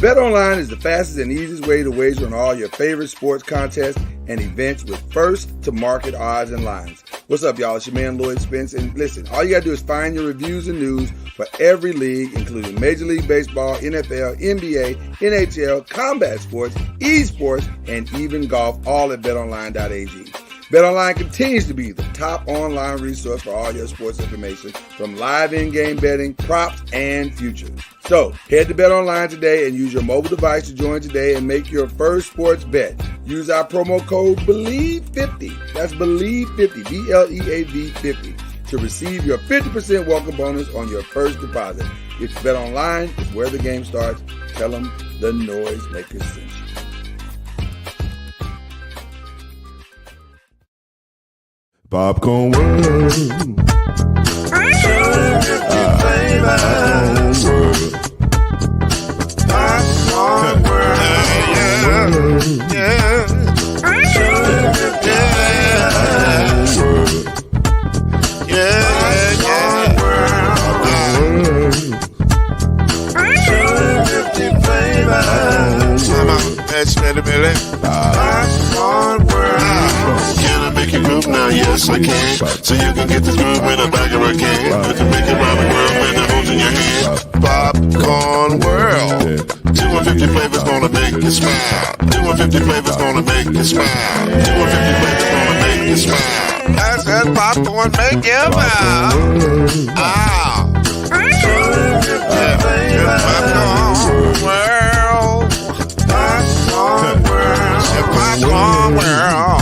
BetOnline is the fastest and easiest way to wager on all your favorite sports contests and events with first-to-market odds and lines. What's up, y'all? It's your man, Lloyd Spence. And listen, all you got to do is find your reviews and news for every league, including Major League Baseball, NFL, NBA, NHL, combat sports, esports, and even golf, all at betonline.ag. BetOnline continues to be the top online resource for all your sports information, from live in-game betting, props, and futures. So, head to BetOnline today and use your mobile device to join today and make your first sports bet. Use our promo code BLEAV50, that's BLEAV50, B-L-E-A-V 50, to receive your 50% welcome bonus on your first deposit. It's BetOnline, it's where the game starts. Tell them the Noisemakers sent you. Popcorn World. Popcorn World. Yeah. Popcorn World. Can I make you groove now? Yes, I can. So you can get this groove in a bag of a can. I can make it round the world with the holes in your hand. Popcorn World. 250 flavors gonna make you smile. 250 flavors gonna make you smile. 250 flavors gonna make you smile. I said popcorn make you smile. Ah. Popcorn World. Popcorn World. Popcorn World.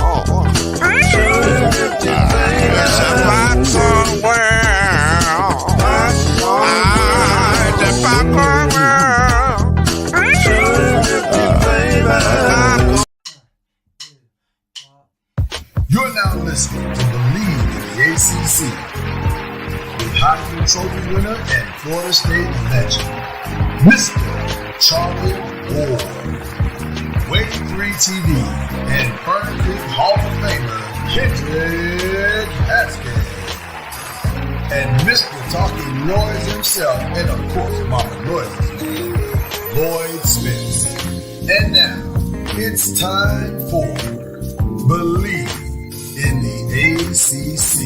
You're now listening to BLEAV in the ACC with Heisman Trophy winner and Florida State legend, Mr. Charlie Ward, Wave 3 TV, and Fern Creek Hall of Famer, Kendrick Haskins, and Mr. Talking Noise himself, and of course Mama Noise's man, Lloyd Spence. And now, it's time for BLEAV in the ACC.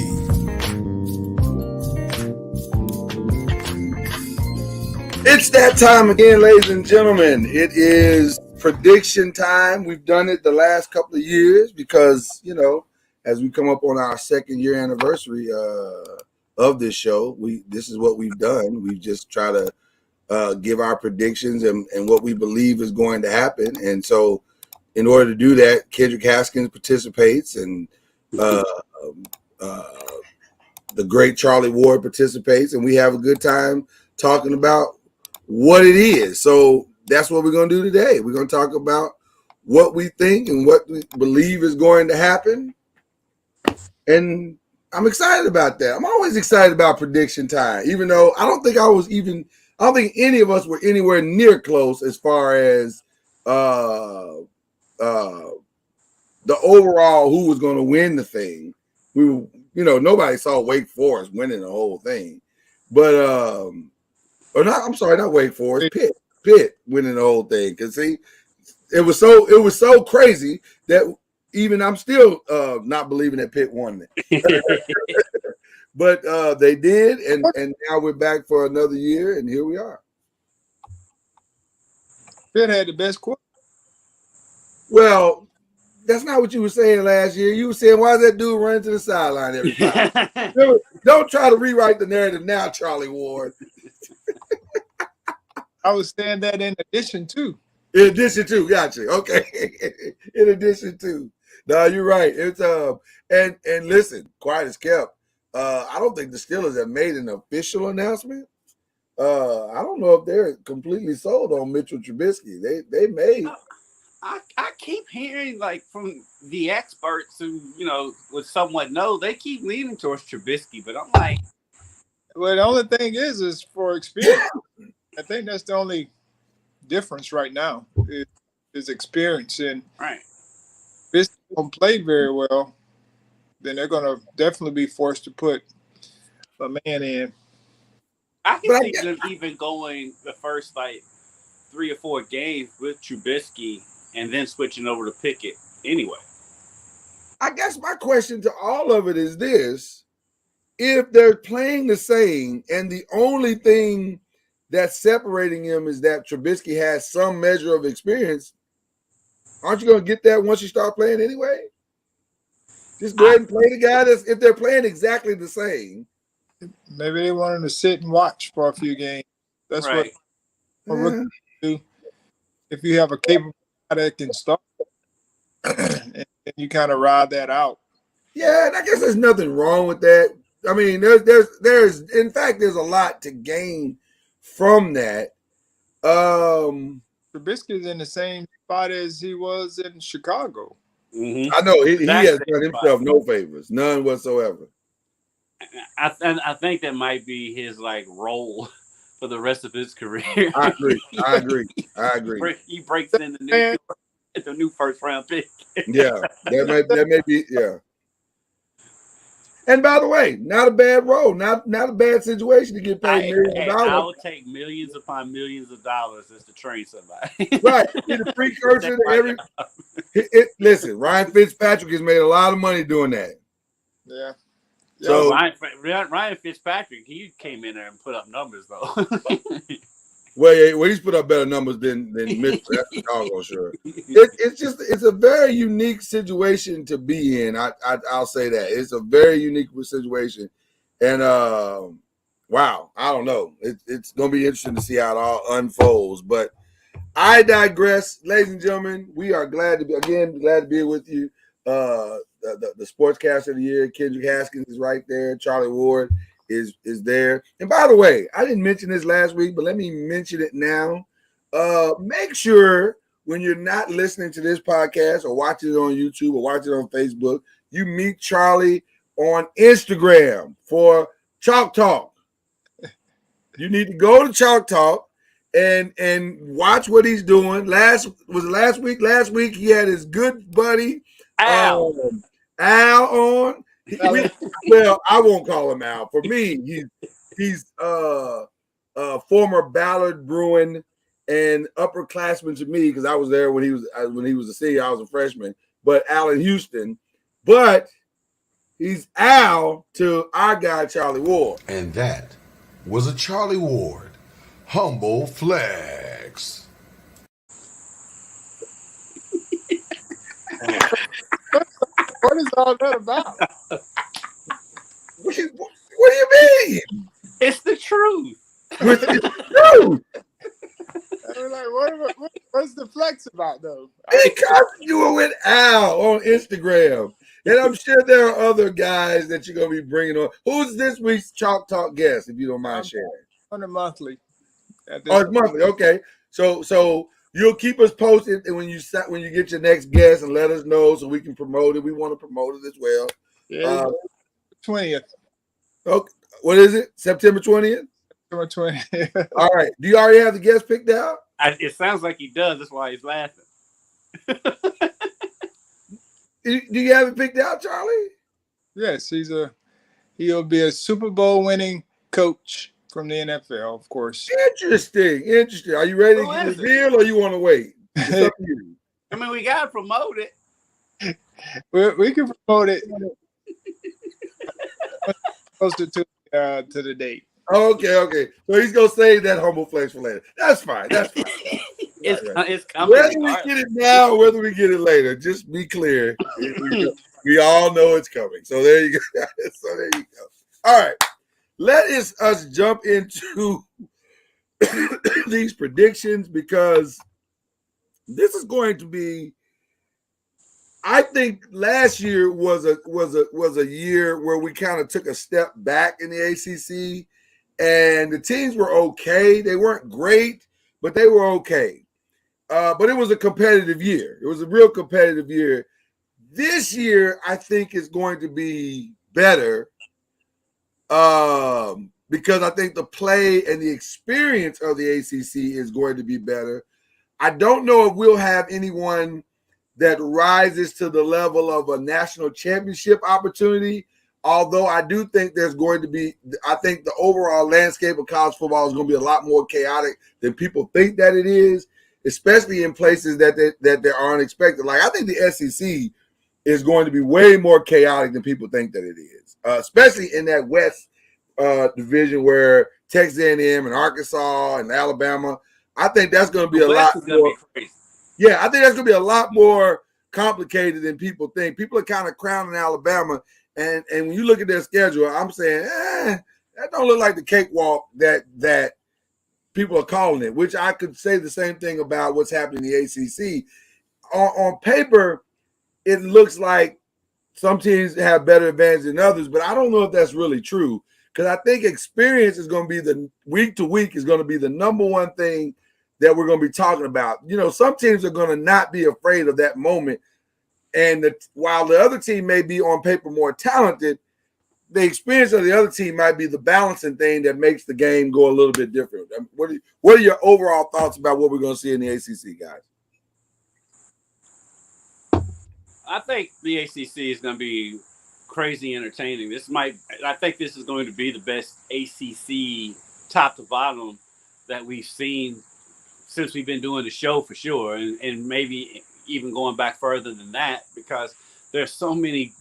It's that time again, ladies and gentlemen. It is prediction time. We've done it the last couple of years because, you know, as we come up on our second year anniversary of this show, this is what we've done. We just try to give our predictions and what we believe is going to happen. And so in order to do that, Kendrick Haskins participates, and the great Charlie Ward participates, and we have a good time talking about what it is. So that's what we're going to do today. We're going to talk about what we think and what we believe is going to happen. And I'm excited about that. I'm always excited about prediction time, even though I don't think any of us were anywhere near close as far as the overall who was going to win the thing. We were, nobody saw Wake Forest winning the whole thing, but not Wake Forest, Pitt winning the whole thing. Because see, it was so crazy that even I'm still not believing that Pitt won it. But they did, and now we're back for another year, and here we are. Pitt had the best quarter. Well, that's not what you were saying last year. You were saying, why is that dude running to the sideline every time? Don't try to rewrite the narrative now, Charlie Ward. I was saying that in addition to. In addition to, gotcha. Okay. In addition to. No, you're right. It's and listen, quiet as kept. I don't think the Steelers have made an official announcement. I don't know if they're completely sold on Mitchell Trubisky. They may. I keep hearing, like, from the experts who, would somewhat know, they keep leaning towards Trubisky, but I'm like. Well, the only thing is for experience. I think that's the only difference right now is experience. And right. If this don't play very well, then they're going to definitely be forced to put a man in. I can see them even going the first, 3 or 4 games with Trubisky and then switching over to Pickett anyway. I guess my question to all of it is this. If they're playing the same and the only thing that's separating them is that Trubisky has some measure of experience, aren't you going to get that once you start playing anyway? Just go ahead and play the guy that's, if they're playing exactly the same. Maybe they want him to sit and watch for a few games. That's Right. what rookies do. If you have a capable guy that can start, and you kind of ride that out. Yeah, and I guess there's nothing wrong with that. I mean, there's in fact there's a lot to gain from that. Trubisky's in the same spot as he was in Chicago. Mm-hmm. I know he That's has done himself no favors, none whatsoever. I think that might be his like role for the rest of his career. I agree. He breaks in the new first round pick. Yeah, that may be, yeah. And by the way, not a bad role, not a bad situation to get paid millions of dollars. I would take millions upon millions of dollars just to train somebody. Right, be the precursor to every. Listen, Ryan Fitzpatrick has made a lot of money doing that. Yeah. So Ryan Fitzpatrick, he came in there and put up numbers though. well, he's put up better numbers than Mitch. That's for doggone sure. It's a very unique situation to be in. I'll say that it's a very unique situation, and wow, I don't know. It's going to be interesting to see how it all unfolds. But I digress, ladies and gentlemen. We are glad to be with you. The sportscaster of the year, Kendrick Haskins, is right there. Charlie Ward is there. And by the way, I didn't mention this last week, but let me mention it now. Make sure when you're not listening to this podcast or watching it on YouTube or watching it on Facebook, you meet Charlie on Instagram for Chalk Talk. You need to go to Chalk Talk and watch what he's doing. Last week. Last week he had his good buddy Al on. Well, I won't call him Al. For me, he's former Ballard Bruin and upperclassman to me because I was there when he was a senior. I was a freshman. But Allen Houston, but he's Al to our guy Charlie Ward. And that was a Charlie Ward humble flex. What is all that about? What do you mean? It's the truth. It's the truth. I was like, what's the flex about though? Because you were with Al on Instagram. And I'm sure there are other guys that you're going to be bringing on. Who's this week's Chalk Talk guest, if you don't mind sharing? On a monthly. Oh, it's monthly. Okay. So you'll keep us posted when you get your next guest and let us know so we can promote it. We want to promote it as well. Yeah, 20th. Okay. What is it? September 20th? September 20th. All right. Do you already have the guest picked out? It sounds like he does. That's why he's laughing. Do you have it picked out, Charlie? Yes, he'll be a Super Bowl winning coach from the NFL, of course. Interesting. Are you ready to get reveal or you want to wait? It's up to you. I mean, we gotta promote it. We can promote it closer to the date. Okay. So he's gonna save that humble flex for later. That's fine. It's coming. Whether we get it now or whether we get it later, just be clear. We all know it's coming. So there you go. All right. Let us jump into these predictions because this is going to be. I think last year was a year where we kind of took a step back in the ACC, and the teams were okay. They weren't great, but they were okay. But it was a competitive year. It was a real competitive year. This year, I think is going to be better because I think the play and the experience of the ACC is going to be better. I don't know if we'll have anyone that rises to the level of a national championship opportunity, Although I do think there's going to be, I think the overall landscape of college football is going to be a lot more chaotic than people think that it is, especially in places that they are unexpected. Like I think the SEC is going to be way more chaotic than people think that it is, especially in that West division where Texas A&M and Arkansas and Alabama. I think that's going to be The a West lot is going to more. be crazy. Yeah, I think that's going to be a lot more complicated than people think. People are kind of crowning Alabama, and when you look at their schedule, I'm saying, that don't look like the cakewalk that people are calling it. Which I could say the same thing about what's happening in the ACC. On paper, it looks like some teams have better advantage than others, but I don't know if that's really true because I think experience is going to be the week to week is going to be the number one thing that we're going to be talking about. You know, some teams are going to not be afraid of that moment, and while the other team may be on paper more talented, the experience of the other team might be the balancing thing that makes the game go a little bit different. What are your overall thoughts about what we're going to see in the ACC, guys? I think the ACC is going to be crazy entertaining. I think this is going to be the best ACC top to bottom that we've seen since we've been doing the show for sure, and maybe even going back further than that because there's so many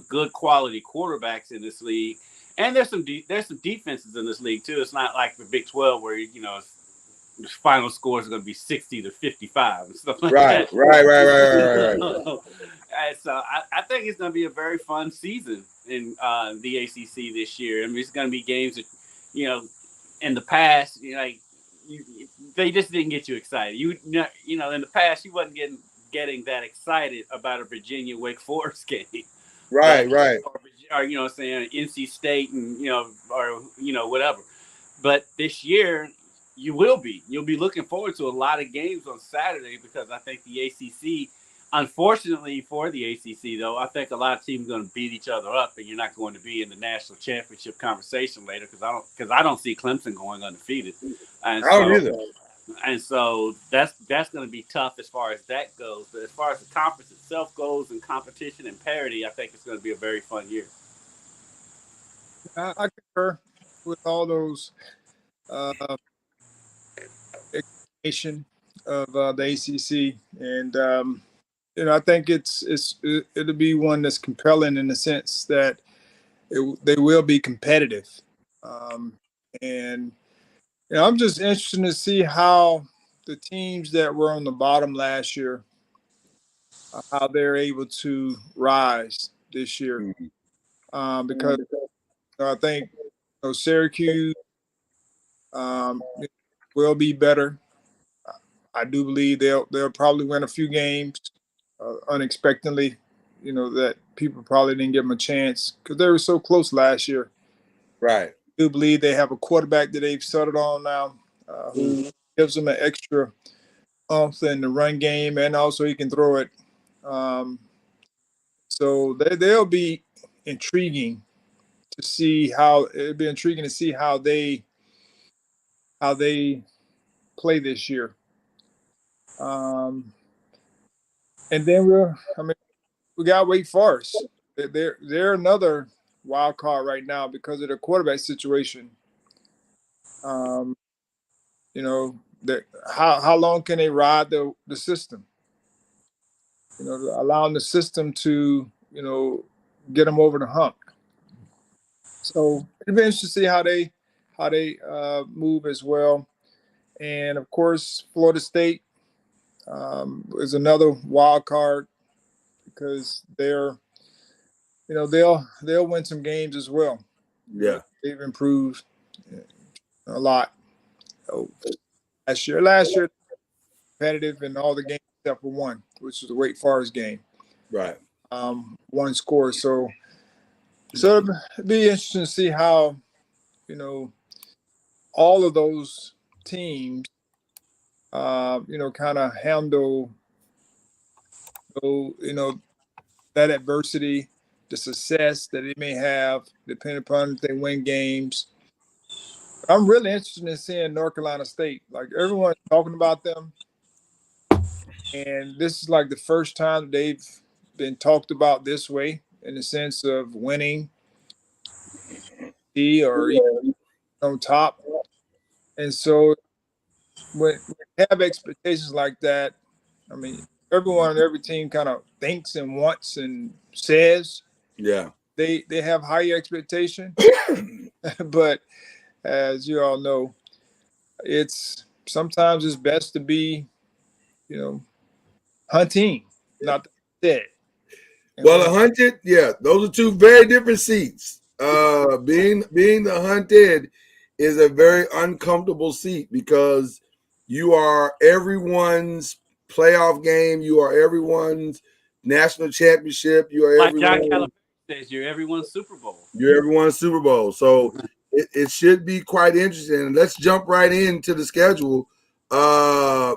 good quality quarterbacks in this league, and there's some defenses in this league too. It's not like the Big 12 where the final score is going to be 60-55 and stuff like that. Right. And so I think it's going to be a very fun season in the ACC this year. I mean, it's going to be games that, in the past, they just didn't get you excited. In the past, you wasn't getting that excited about a Virginia Wake Forest game. Right. Or saying NC State and, whatever. But this year, you'll be looking forward to a lot of games on Saturday because I think the ACC, unfortunately for the ACC, though, I think a lot of teams are going to beat each other up, and you're not going to be in the national championship conversation later because I don't see Clemson going undefeated. And I don't either. And so that's going to be tough as far as that goes. But as far as the conference itself goes and competition and parity, I think it's going to be a very fun year. I concur with all those explanation of the ACC, and I think it'll be one that's compelling in the sense that they will be competitive, and I'm just interested to see how the teams that were on the bottom last year, how they're able to rise this year, because I think Syracuse will be better. I do believe they'll probably win a few games unexpectedly. That people probably didn't give them a chance because they were so close last year. Right. I do believe they have a quarterback that they've settled on now, who gives them an extra oomph in the run game, and also he can throw it. So they'll be intriguing to see how they play this year. And then we got Wake Forest. They're another wild card right now because of the quarterback situation. How long can they ride the system? Allowing the system to get them over the hump. So it'll be interesting to see how they move as well. And of course, Florida State is another wild card because they'll win some games as well. Yeah, they've improved a lot. Last year, competitive in all the games except for one, which was the Wake Forest game. Right. One score. So it'll be interesting to see how all of those teams kind of handle that adversity, the success that they may have, depending upon if they win games. I'm really interested in seeing North Carolina State. Like everyone's talking about them, and this is like the first time they've been talked about this way in the sense of winning or even on top. And so when we have expectations like that, I mean, everyone on every team kind of thinks and wants and says Yeah. they have higher expectation, but as you all know, sometimes it's best to be, hunting, not dead. Well, the hunted, yeah, those are two very different seats. Being the hunted is a very uncomfortable seat because you are everyone's playoff game. You are everyone's national championship. You are Like John everyone. Calipari says, you're everyone's Super Bowl. You're everyone's Super Bowl. So it should be quite interesting. Let's jump right into the schedule. And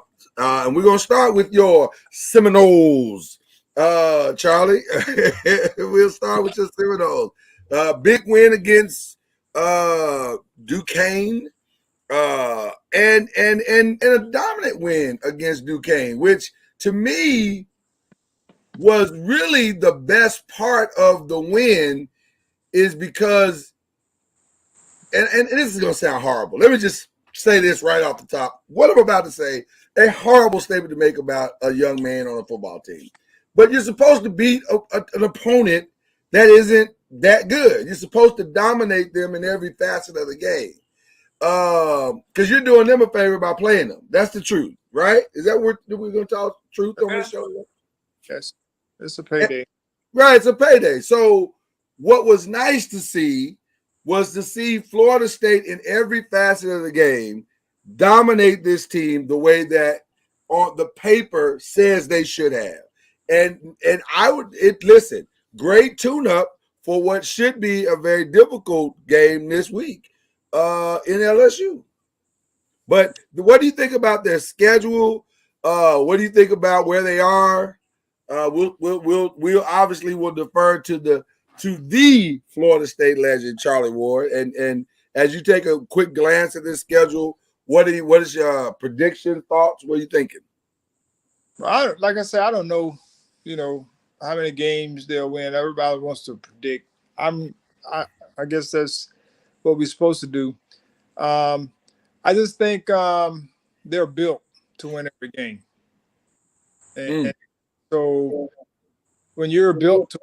we're gonna start with your Seminoles. Charlie, we'll start with your Seminoles. Big win against Duquesne, and a dominant win against Duquesne, which to me was really the best part of the win, is because, and this is gonna sound horrible. Let me just say this right off the top. What I'm about to say, a horrible statement to make about a young man on a football team. But you're supposed to beat an opponent that isn't that good. You're supposed to dominate them in every facet of the game. Because you're doing them a favor by playing them. That's the truth, right? Is that what we're going to talk truth on this show? Yes, it's a payday. Right, it's a payday. So what was nice to see was to see Florida State in every facet of the game dominate this team the way that on the paper says they should have. And listen, great tune-up for what should be a very difficult game this week in LSU. But what do you think about their schedule? What do you think about where they are? We'll obviously will defer to the Florida State legend Charlie Ward. And as you take a quick glance at this schedule, what is your prediction, thoughts? What are you thinking? Like I said, I don't know, how many games they'll win. Everybody wants to predict. I guess that's what we're supposed to do. I just think they're built to win every game. And so when you're built to,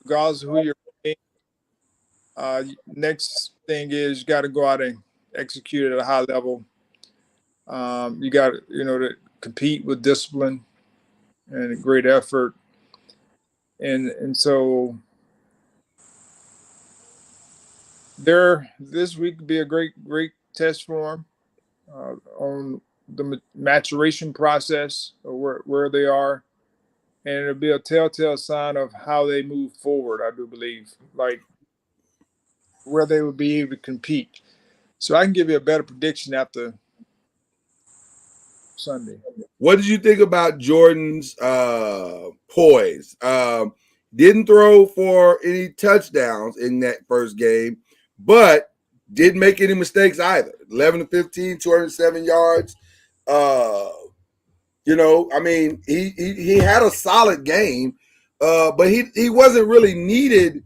regardless of who you're playing, next thing is you got to go out and execute at a high level. You got to compete with discipline and a great effort. And so this week could be a great test for them on the maturation process of where they are, and it'll be a telltale sign of how they move forward. I do believe, like where they will be able to compete. So I can give you a better prediction after Sunday. What did you think about Jordan's poise? Didn't throw for any touchdowns in that first game, but didn't make any mistakes either. 11 to 15, 207 yards. I mean, he had a solid game, but he wasn't really needed.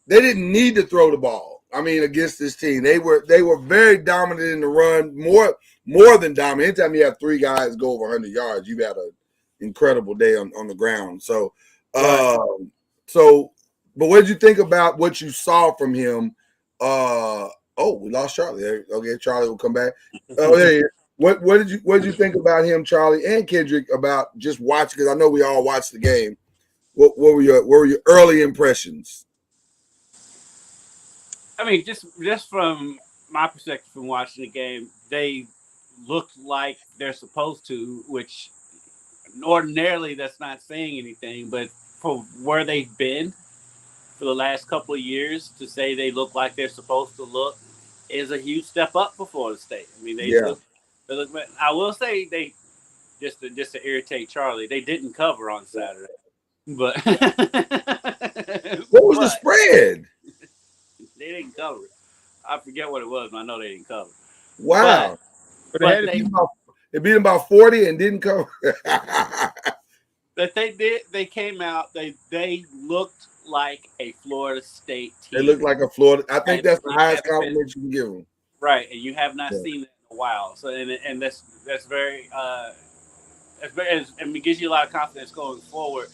They didn't need to throw the ball. I mean, against this team, they were very dominant in the run, more than dominant. Anytime you have three guys go over 100 yards, you've had an incredible day on the ground. So, but what did you think about what you saw from him? We lost Charlie. Okay, Charlie will come back. What did you think about him, Charlie and Kendrick, about just watching? Because I know we all watched the game. What were your early impressions? I mean, just from my perspective from watching the game, they looked like they're supposed to, which ordinarily that's not saying anything, but for where they've been for the last couple of years, to say they look like they're supposed to look is a huge step up for Florida State. I mean, they look. I will say they just to irritate Charlie, they didn't cover on Saturday, but what was the spread? They didn't cover it. I forget what it was, but I know they didn't cover. Wow. But they beat them about 40 and didn't cover. But they did. They came out. They looked like a Florida State They team. look like a Florida. I think And that's the you highest haven't been compliment you can give them. right, and you have not Yeah. seen that in a while. So and that's very and it gives you a lot of confidence going forward.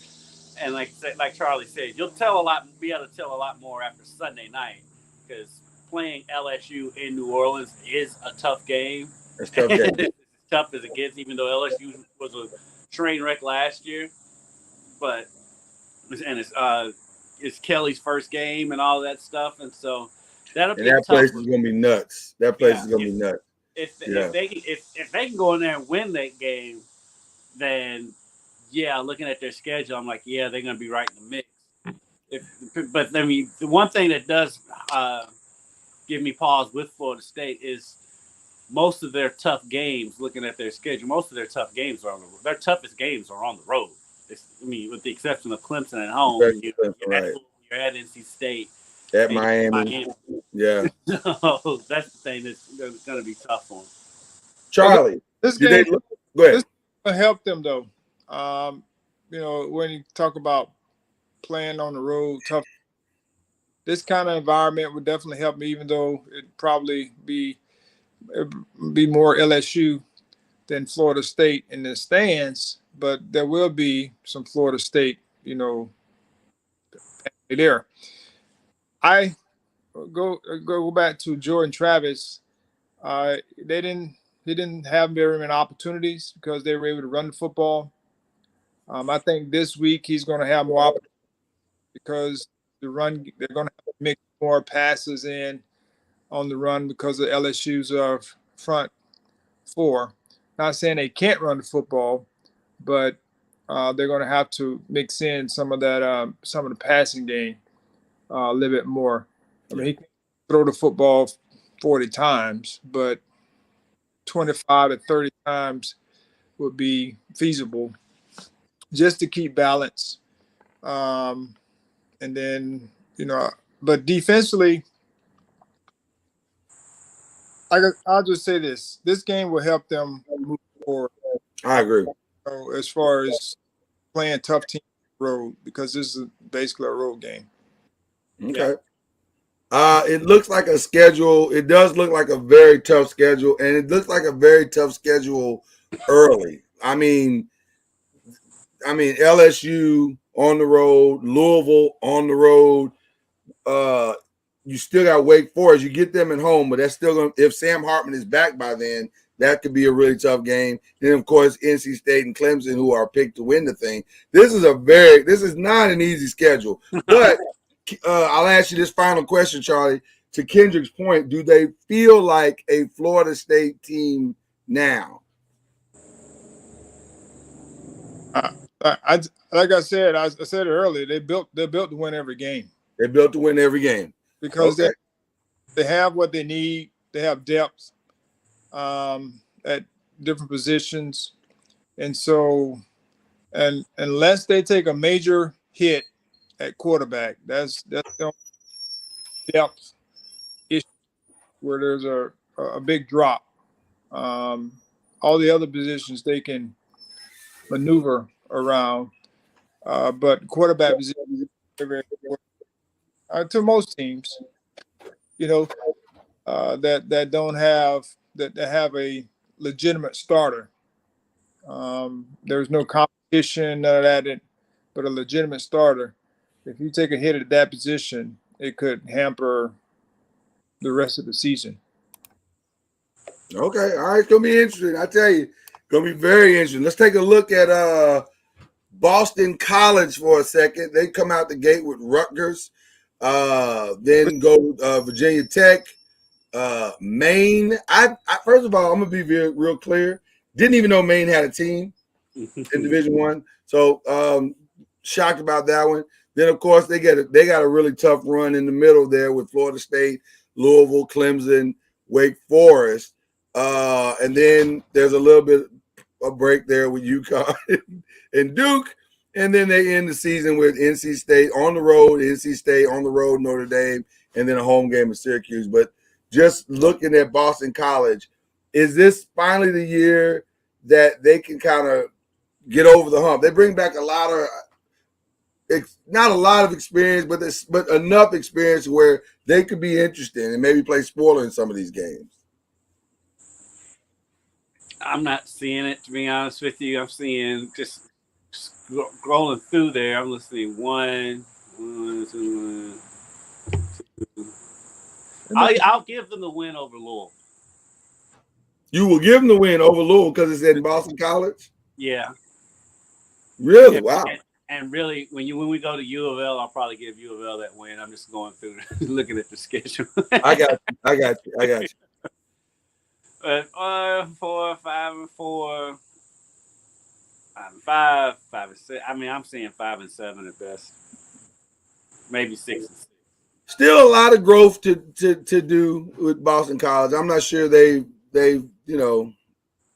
And like Charlie said, you'll be able to tell a lot more after Sunday night because playing LSU in New Orleans is a tough game. That's tough game. It's as tough as it gets, even though LSU was a train wreck last year. But and it's Kelly's first game and all that stuff, and so that'll And be a that tough place one. is gonna be nuts. That place Yeah, is gonna be nuts. Yeah. If they can go in there and win that game, then yeah, looking at their schedule, I'm like, yeah, they're going to be right in the mix. But I mean, the one thing that does give me pause with Florida State is most of their tough games. Looking at their schedule, most of their tough games are on the road. Their toughest games are on the road. I mean, with the exception of Clemson at home, Right. You're at NC State, At and Miami. Yeah. So that's the thing that's going to be tough for them. Charlie, This do game, they look? Go ahead. this will help them though. When you talk about playing on the road, tough. This kind of environment would definitely help me, even though it'd probably be more LSU than Florida State in the stands. But there will be some Florida State, there. I go back to Jordan Travis. They didn't have very many opportunities because they were able to run the football. I think this week he's going to have more opportunities because they're going to have to make more passes in on the run because of LSU's front four. Not saying they can't run the football, but they're going to have to mix in some of that, some of the passing game a little bit more. I mean, he can throw the football 40 times, but 25 to 30 times would be feasible just to keep balance. And then, but defensively, I'll just say this game will help them move forward. I agree. As far as playing tough teams on the road, because this is basically a road game. Okay. It looks like a schedule. It does look like a very tough schedule, and it looks like a very tough schedule early. I mean, LSU on the road, Louisville on the road. You still got Wake Forest. You get them at home, but that's still going to, if Sam Hartman is back by then, that could be a really tough game. Then, of course, NC State and Clemson, who are picked to win the thing. This is not an easy schedule. But I'll ask you this final question, Charlie. To Kendrick's point, do they feel like a Florida State team now? Like I said it earlier. They're built to win every game. They're built to win every game because they have what they need. They have depth at different positions, and so, and unless they take a major hit at quarterback, that's the depth issue where there's a big drop. All the other positions they can maneuver around, but quarterback position to most teams, that don't have that have a legitimate starter. There's no competition, none of that, but a legitimate starter. If you take a hit at that position, it could hamper the rest of the season. Okay, all right, it's gonna be interesting. I tell you, gonna be very interesting. Let's take a look at Boston College for a second. They come out the gate with Rutgers, then go Virginia Tech, Maine. I first of all, I'm gonna be real clear. Didn't even know Maine had a team in Division I, so shocked about that one. Then of course they got a really tough run in the middle there with Florida State, Louisville, Clemson, Wake Forest, and then there's a little bit of break there with UConn and Duke. And then they end the season with NC State on the road, NC State on the road, Notre Dame, and then a home game at Syracuse. But just looking at Boston College, is this finally the year that they can kind of get over the hump? They bring back a lot of not a lot of experience, but enough experience where they could be interesting and maybe play spoiler in some of these games? I'm not seeing it, to be honest with you. I'm seeing just scrolling through there. I'm listening one, two. I'll give them the win over Louisville. You will give them the win over Louisville because it's in Boston College? Yeah. Really? And, wow. And really, when we go to U of L, I'll probably give U of L that win. I'm just going through, looking at the schedule. I got you. But 4, 5, and 4, 5, 5 and 6. I mean, I'm seeing 5 and 7 at best. Maybe 6 and 6. Still a lot of growth to do with Boston College. I'm not sure they've made.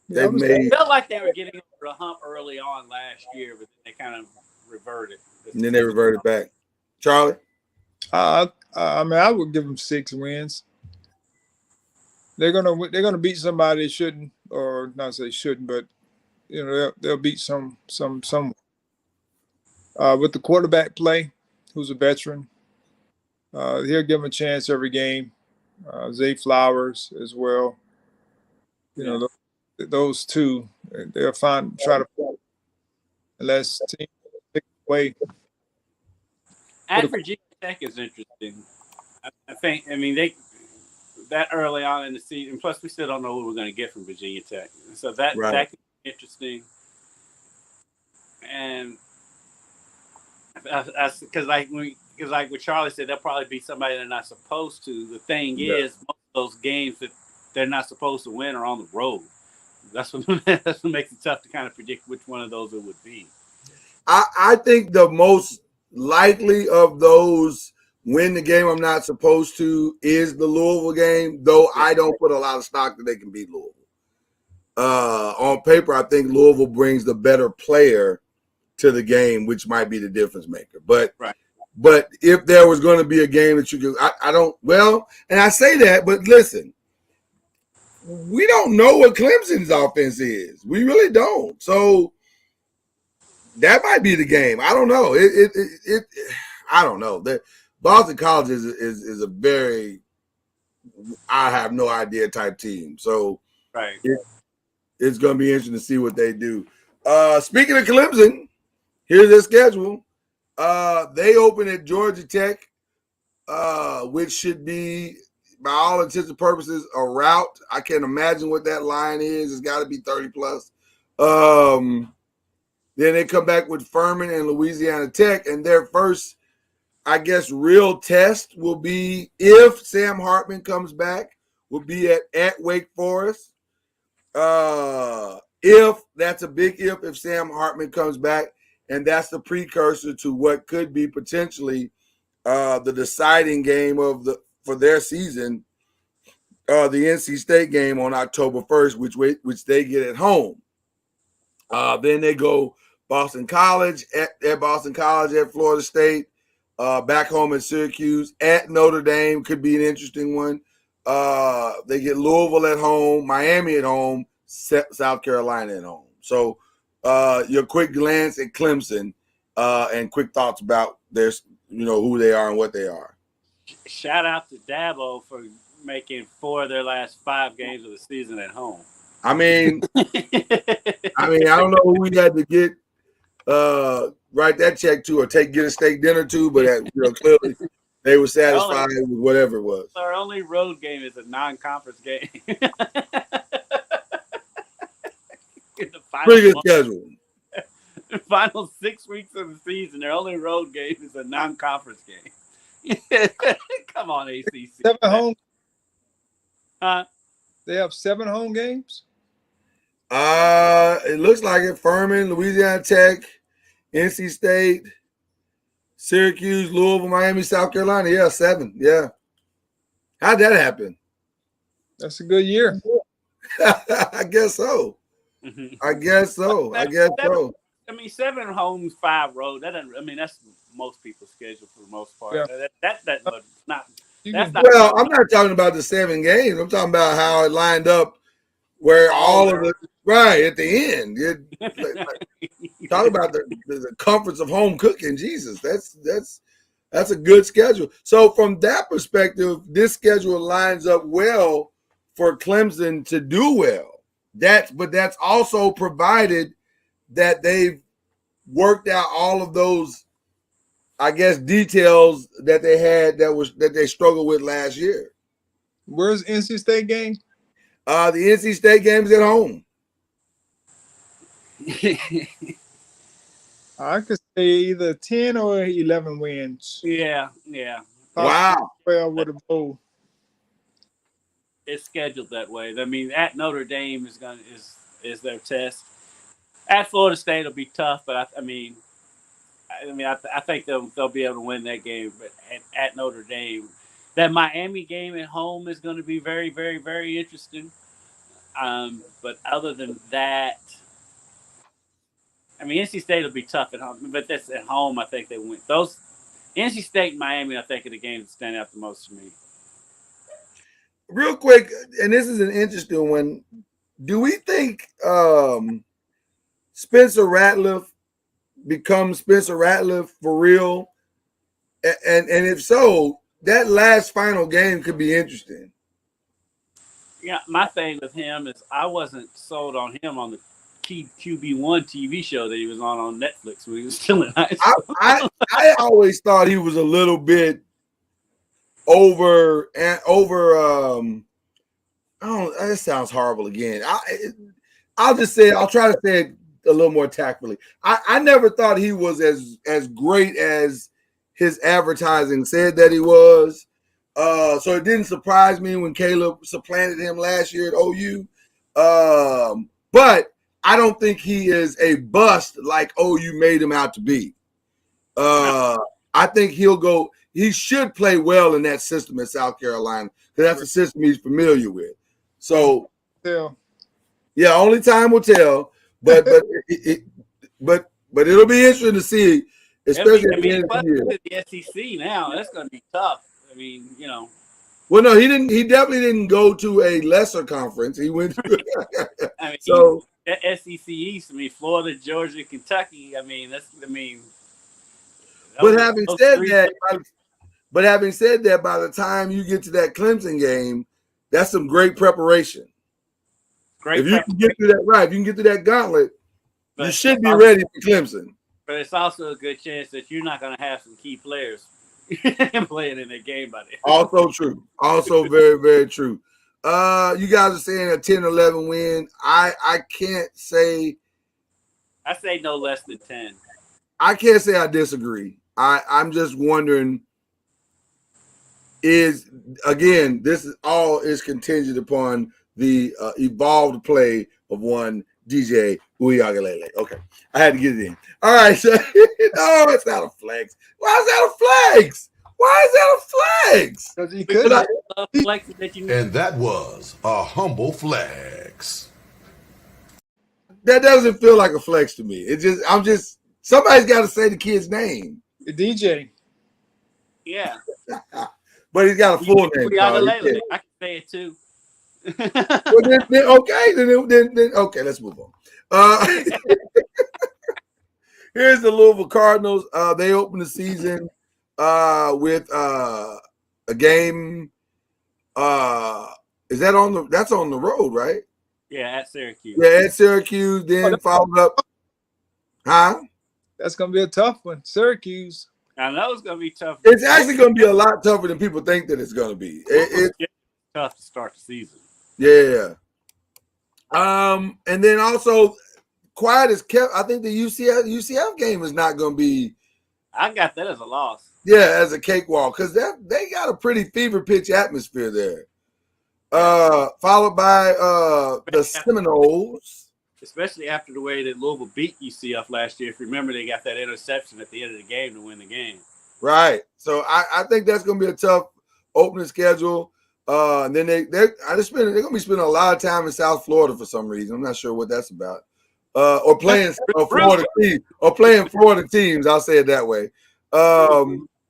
It felt like they were getting over the hump early on last year, but they kind of reverted. And then they reverted back. Charlie? I mean, I would give them 6 wins. They're gonna beat somebody they shouldn't, or not say shouldn't, but they'll beat someone. With the quarterback play, who's a veteran, he'll give them a chance every game. Zay Flowers as well. Those two, they'll try to unless team take away. At Virginia Tech is interesting. I think. I mean, they that early on in the season. Plus, we still don't know what we're going to get from Virginia Tech. So that could be interesting. And because like what Charlie said, they'll probably beat somebody they're not supposed to. The thing is, most of those games that they're not supposed to win are on the road. That's what makes it tough to kind of predict which one of those it would be. I think the most likely of those win the game I'm not supposed to is the Louisville game, though I don't put a lot of stock that they can beat Louisville. On paper, I think Louisville brings the better player to the game, which might be the difference maker. But if there was going to be a game that you could, I don't, well, and I say that, but listen, we don't know what Clemson's offense is. We really don't. So that might be the game. I don't know. I don't know. That Boston College is a very, I have no idea type team. So it's going to be interesting to see what they do. Speaking of Clemson, here's their schedule. They open at Georgia Tech, which should be, by all intents and purposes, a rout. I can't imagine what that line is. It's got to be 30 plus. Then they come back with Furman and Louisiana Tech, and their first, I guess, real test will be, if Sam Hartman comes back, will be at Wake Forest. If that's a big if Sam Hartman comes back, and that's the precursor to what could be potentially the deciding game for their season, the NC State game on October 1st, which they get at home. Then they go Boston College at Boston College at Florida State, back home at Syracuse, at Notre Dame could be an interesting one. They get Louisville at home, Miami at home, South Carolina at home. So your quick glance at Clemson and quick thoughts about their, who they are and what they are. Shout out to Dabo for making 4 of their last 5 games of the season at home. I mean, I don't know who we had to get write that check to or get a steak dinner to, but clearly they were satisfied with whatever it was. Our only road game is a non-conference game. Pretty good schedule. The final 6 weeks of the season, their only road game is a non-conference game. Come on, ACC. 7 home. Huh? They have 7 home games. It looks like it. Furman, Louisiana Tech, NC State, Syracuse, Louisville, Miami, South Carolina. Yeah, 7. Yeah. How'd that happen? That's a good year. I guess so. I guess so. I 7 homes, 5 road. That doesn't. I mean, that's most people's schedule for the most part. Yeah. That's not. Well, I'm not talking about the 7 games. I'm talking about how it lined up, where all of the Right at the end. Talk about the comforts of home cooking. Jesus, that's a good schedule. So from that perspective, this schedule lines up well for Clemson to do well. But that's also provided that they've worked out all of those, I guess, details that they had that they struggled with last year. Where's NC State game? The NC State game is at home. I could say either 10 or 11 wins. Yeah. Wow. 12 with a bowl. It's scheduled that way. I mean, at Notre Dame is their test. At Florida State, it'll be tough, but I think they'll be able to win that game. But at Notre Dame, that Miami game at home is going to be very, very, very interesting. But other than that, I mean, NC State will be tough at home, but that's at home. I think they win. Those NC State and Miami, I think, are the games that stand out the most to me. Real quick, and this is an interesting one. Do we think Spencer Ratliff becomes Spencer Ratliff for real? And if so, that last final game could be interesting. Yeah, my thing with him is I wasn't sold on him on the QB1 TV show that he was on Netflix when he was still in high school. I always thought he was a little bit over. I don't. That sounds horrible again. I'll just say I'll try to say it a little more tactfully. I never thought he was as great as his advertising said that he was. So it didn't surprise me when Caleb supplanted him last year at OU. But I don't think he is a bust like OU made him out to be. I think he should play well in that system at South Carolina because that's a system he's familiar with. So, yeah, only time will tell. But it'll be interesting to see, especially at the end of the year. The SEC now, that's going to be tough. I mean, you know. Well, no, he didn't. He definitely didn't go to a lesser conference. He went. I mean, so that SEC East. I mean, Florida, Georgia, Kentucky. I mean, But having said that, by the time you get to that Clemson game, that's some great preparation. If you can get through that, right? If you can get through that gauntlet, you should be ready for Clemson. But it's also a good chance that you're not going to have some key players playing in that game by then. Also true. Also very, very true. You guys are saying a 10-11 win. I can't say. I say no less than 10. I can't say I disagree. I'm just wondering. This is all contingent upon the evolved play of one DJ Uiagalele. Okay, I had to get it in. All right, so no, it's not a flex. Why is that a flex? Why is that a flex? Because he could. And that was a humble flex. That doesn't feel like a flex to me. Somebody's got to say the kid's name. The DJ. Yeah. But he's got a full name. I can say it too. Well, then, okay, let's move on. Here's the Louisville Cardinals. They open the season with a game. That's on the road, right? Yeah, at Syracuse. Yeah, at Syracuse. Then followed up. Huh? That's gonna be a tough one. Syracuse. I know it's gonna be tough. It's actually gonna be a lot tougher than people think that it's gonna be. It's tough to start the season. Yeah. And then also quiet as kept. I think the UCF game is not going to be. I got that as a loss. Yeah, as a cakewalk because they got a pretty fever pitch atmosphere there. Followed by the Seminoles. Especially after the way that Louisville beat UCF last year. If you remember, they got that interception at the end of the game to win the game. Right. So I think that's going to be a tough opening schedule. And then they're going to be spending a lot of time in South Florida for some reason. I'm not sure what that's about. Or playing Florida teams. Or playing Florida teams. I'll say it that way.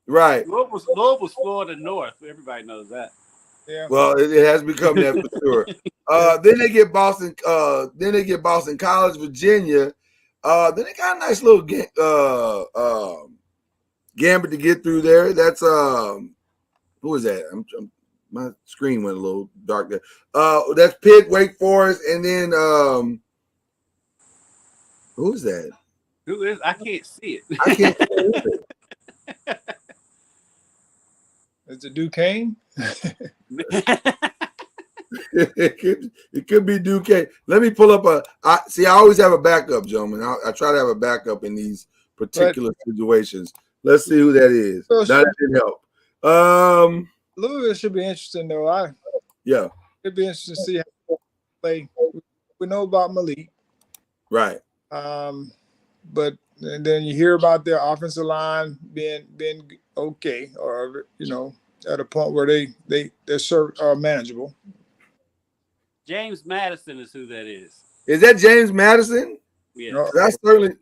Right. Louisville's Florida North. Everybody knows that. Yeah. Well, it has become that for sure. Yeah. Then they get Boston. Then they get Boston College, Virginia. Then they got a nice little gambit to get through there. That's who is that? My screen went a little dark there. That's Pitt, Wake Forest, and then who's that? Who is? I can't see I can't. it. Is it Duquesne? It could be Duque. Let me pull up I always have a backup, gentlemen. I try to have a backup in these But particular situations. Let's see who that is. That didn't help. Louisville should be interesting, though. Yeah. It'd be interesting to see how they play. We know about Malik. Right. But and then you hear about their offensive line being okay, or at a point where they're manageable. James Madison is who that is. Is that James Madison? Yeah, I certainly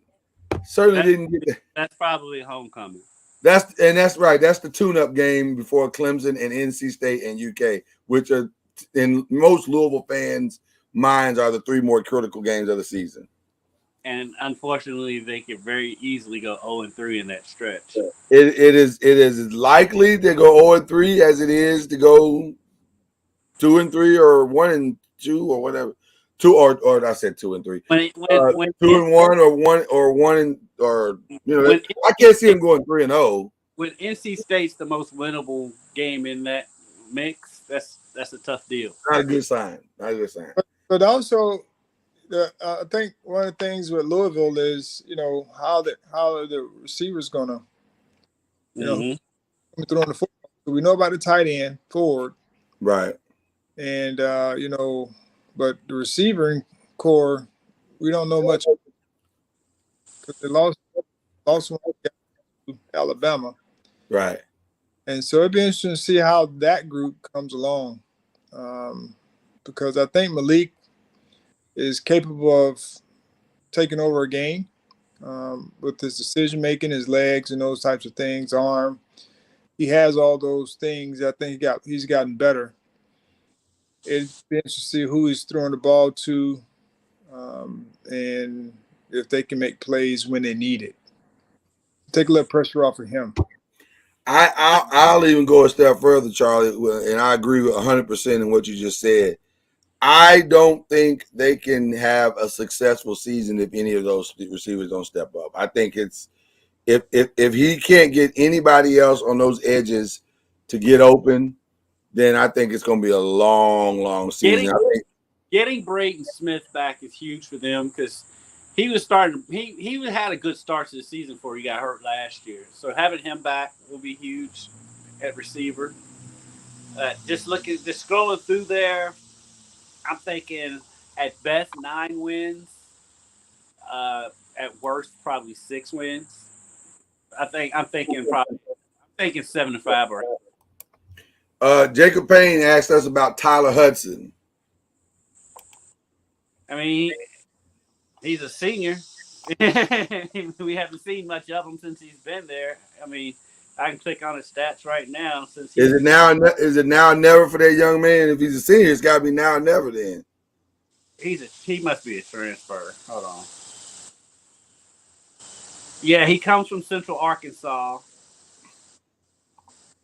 didn't get that. That's probably homecoming. That's right. That's the tune-up game before Clemson and NC State and UK, which are in most Louisville fans' minds are the three more critical games of the season. And unfortunately, they could very easily go 0-3 in that stretch. It is as likely to go 0-3 as it is to go 2-3 or 1-2 or whatever. I said 2-3. When 2-1 or 1 I can't see them going 3-0. When NC State's the most winnable game in that mix, that's a tough deal. Not a good sign. But also, I think one of the things with Louisville is how are the receivers gonna throw on the football. So we know about the tight end forward, right? And but the receiving core, we don't know much because they lost one to Alabama, right? And so it'd be interesting to see how that group comes along, because I think Malik is capable of taking over a game with his decision making, his legs, and those types of things. Arm, he has all those things. I think he's gotten better. It'd be interesting to see who he's throwing the ball to, and if they can make plays when they need it. Take a little pressure off of him. I'll even go a step further, Charlie, and I agree with 100% in what you just said. I don't think they can have a successful season if any of those receivers don't step up. I think it's if he can't get anybody else on those edges to get open, then I think it's going to be a long, long season. Getting Braden Smith back is huge for them because he was starting. He had a good start to the season before he got hurt last year. So having him back will be huge at receiver. Just scrolling through there, I'm thinking at best 9 wins. At worst, probably 6 wins. I'm thinking 7-5 or. Jacob Payne asked us about Tyler Hudson. I mean, he's a senior. We haven't seen much of him since he's been there. I mean, I can click on his stats right now. Is it now or never for that young man? If he's a senior, it's got to be now or never. Then he must be a transfer. Hold on. Yeah, he comes from Central Arkansas.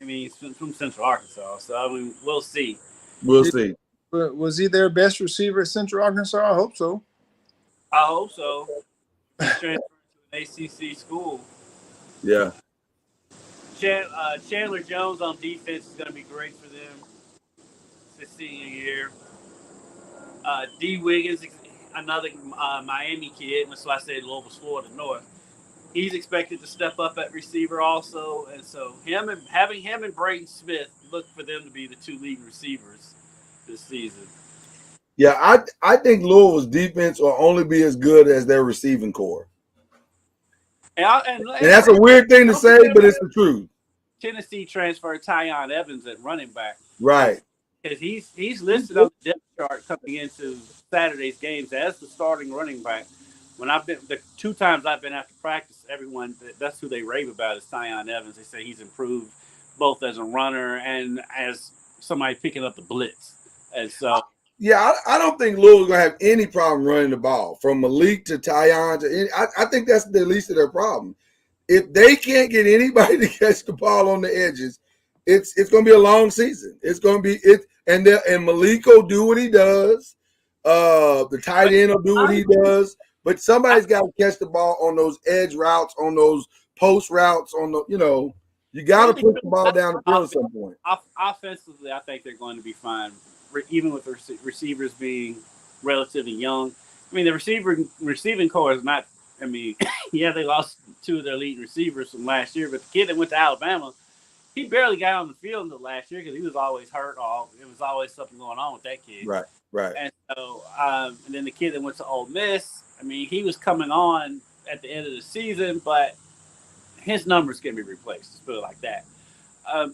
I mean, he's from Central Arkansas, so I mean, we'll see. We'll see. Was he their best receiver at Central Arkansas? I hope so. I hope so. He's transferred to an ACC school. Yeah. Chandler Jones on defense is going to be great for them this senior year. D. Wiggins, another Miami kid, that's why I said Louisville's Florida North. He's expected to step up at receiver also, and so having him and Braden Smith look for them to be the 2 leading receivers this season. Yeah, I think Louisville's defense will only be as good as their receiving core. And that's a weird thing to say, but it's the truth. Tennessee transferred Tyon Evans at running back. Right. Because he's listed on the depth chart coming into Saturday's games as the starting running back. When the 2 times I've been after practice, everyone, that's who they rave about is Tyon Evans. They say he's improved both as a runner and as somebody picking up the blitz. And so, yeah, I don't think Louisville's gonna have any problem running the ball from Malik to Tyon to. I think that's the least of their problem. If they can't get anybody to catch the ball on the edges, it's going to be a long season. It's going to be it, and Malik will do what he does. The tight end will do what he does, but somebody's got to catch the ball on those edge routes, on those post routes, on the you got to push the ball down the field at some point. Offensively, I think they're going to be fine, even with the receivers being relatively young. I mean, the receiving core is not. I mean, yeah, they lost 2 of their leading receivers from last year, but the kid that went to Alabama, he barely got on the field until last year because he was always hurt. It was always something going on with that kid. Right. And so, and then the kid that went to Ole Miss, I mean, he was coming on at the end of the season, but his numbers can be replaced. Let's put it like that.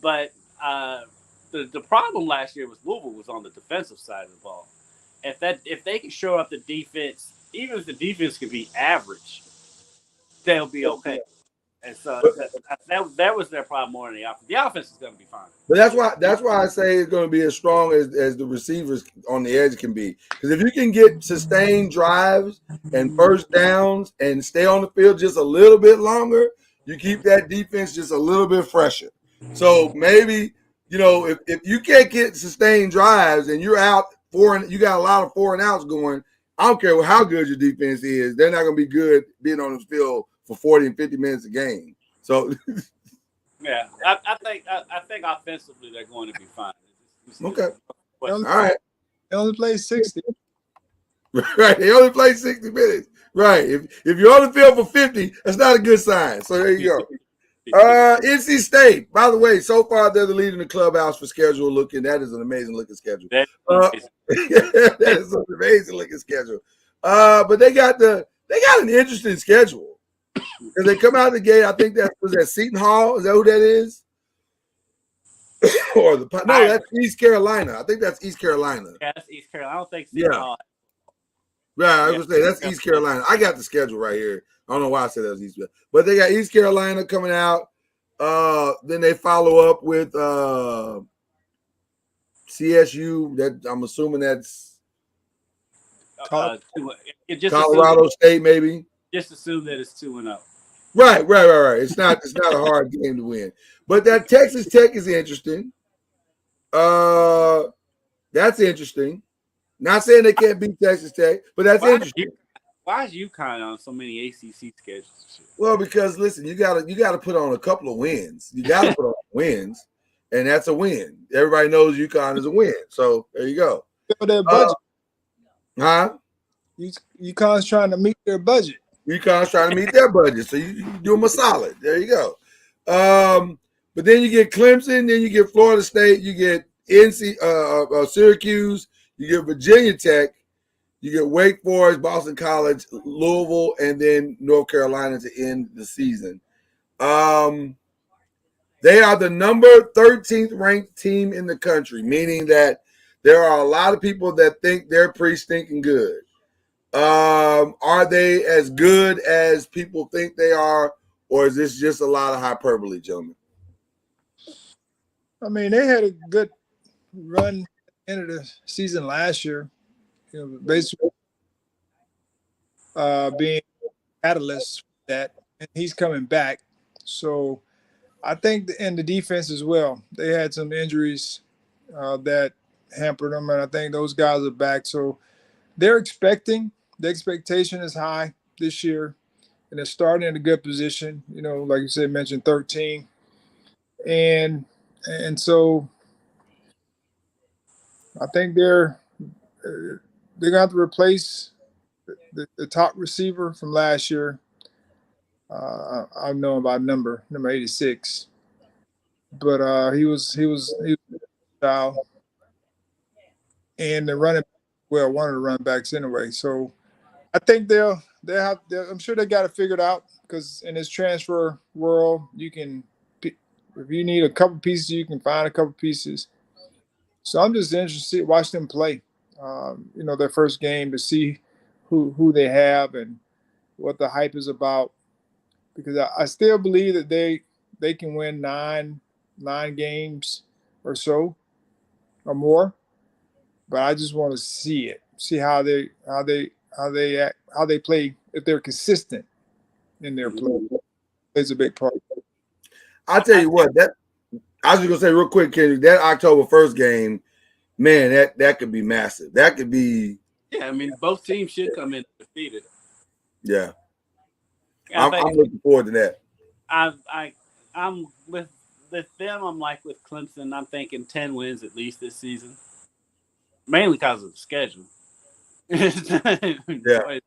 But the problem last year with Louisville was on the defensive side of the ball. If they can show up the defense, even if the defense can be average, they'll be okay. And so that was their problem more than the offense. The offense is going to be fine. But that's why I say it's going to be as strong as the receivers on the edge can be. Because if you can get sustained drives and first downs and stay on the field just a little bit longer, you keep that defense just a little bit fresher. So maybe if you can't get sustained drives and you're out you got a lot of 4 and outs going. I don't care how good your defense is, they're not going to be good being on the field for 40 and 50 minutes a game. So, yeah, I think offensively they're going to be fine. Okay. All right. They only play 60. Right. They only play 60 minutes. Right. If you're on the field for 50, that's not a good sign. So there you go. NC State, by the way, so far they're the lead in the clubhouse for schedule looking. That is an amazing looking schedule. That is an amazing looking schedule. But they got an interesting schedule. Because they come out of the gate, I think was that Seton Hall. Is that who that is? That's East Carolina. I think that's East Carolina. Yeah, that's East Carolina. I don't think Seton Hall. Right, I was gonna say that's East Carolina. I got the schedule right here. I don't know why I said that was East Carolina. But they got East Carolina coming out. Then they follow up with CSU. That I'm assuming that's Colorado State, maybe. Just assume that it's 2-0. Right. It's not a hard game to win. But that Texas Tech is interesting. That's interesting. Not saying they can't beat Texas Tech, but that's interesting. Why is UConn on so many ACC schedules? Well, because listen, you gotta put on a couple of wins. You gotta put on wins, and that's a win. Everybody knows UConn is a win. So there you go. Their budget. UConn's trying to meet their budget. UConn's trying to meet their budget. So you do them a solid. There you go. But then you get Clemson, then you get Florida State, you get Syracuse, you get Virginia Tech, you get Wake Forest, Boston College, Louisville, and then North Carolina to end the season. They are the number 13th ranked team in the country, meaning that there are a lot of people that think they're pretty stinking good. Are they as good as people think they are, or is this just a lot of hyperbole, gentlemen? I mean, they had a good run into the season last year, basically being catalyst for that, and he's coming back. So I think in the defense as well, they had some injuries that hampered them, and I think those guys are back. So the expectation is high this year, and they're starting in a good position. Like you said, mentioned 13, and so I think they're going to have to replace the top receiver from last year. I know about number 86, but he was style, and the running one of the running backs anyway. So I think they'll have. I'm sure they got it figured out, because in this transfer world, you can, if you need a couple pieces, you can find a couple pieces. So I'm just interested to watch them play. Their first game, to see who they have and what the hype is about, because I still believe that they can win nine games or so, or more. But I just want to see it, see how they act, how they play, if they're consistent in their play. Plays a big part. I'll tell you what, that I was just gonna say real quick, Kenny, that October 1st game, man, that could be massive. That could be Yeah, I mean, both teams should come in defeated. yeah. I I'm looking forward to that. I'm with them. I'm like with Clemson. I'm thinking 10 wins at least this season, mainly because of the schedule. Yeah.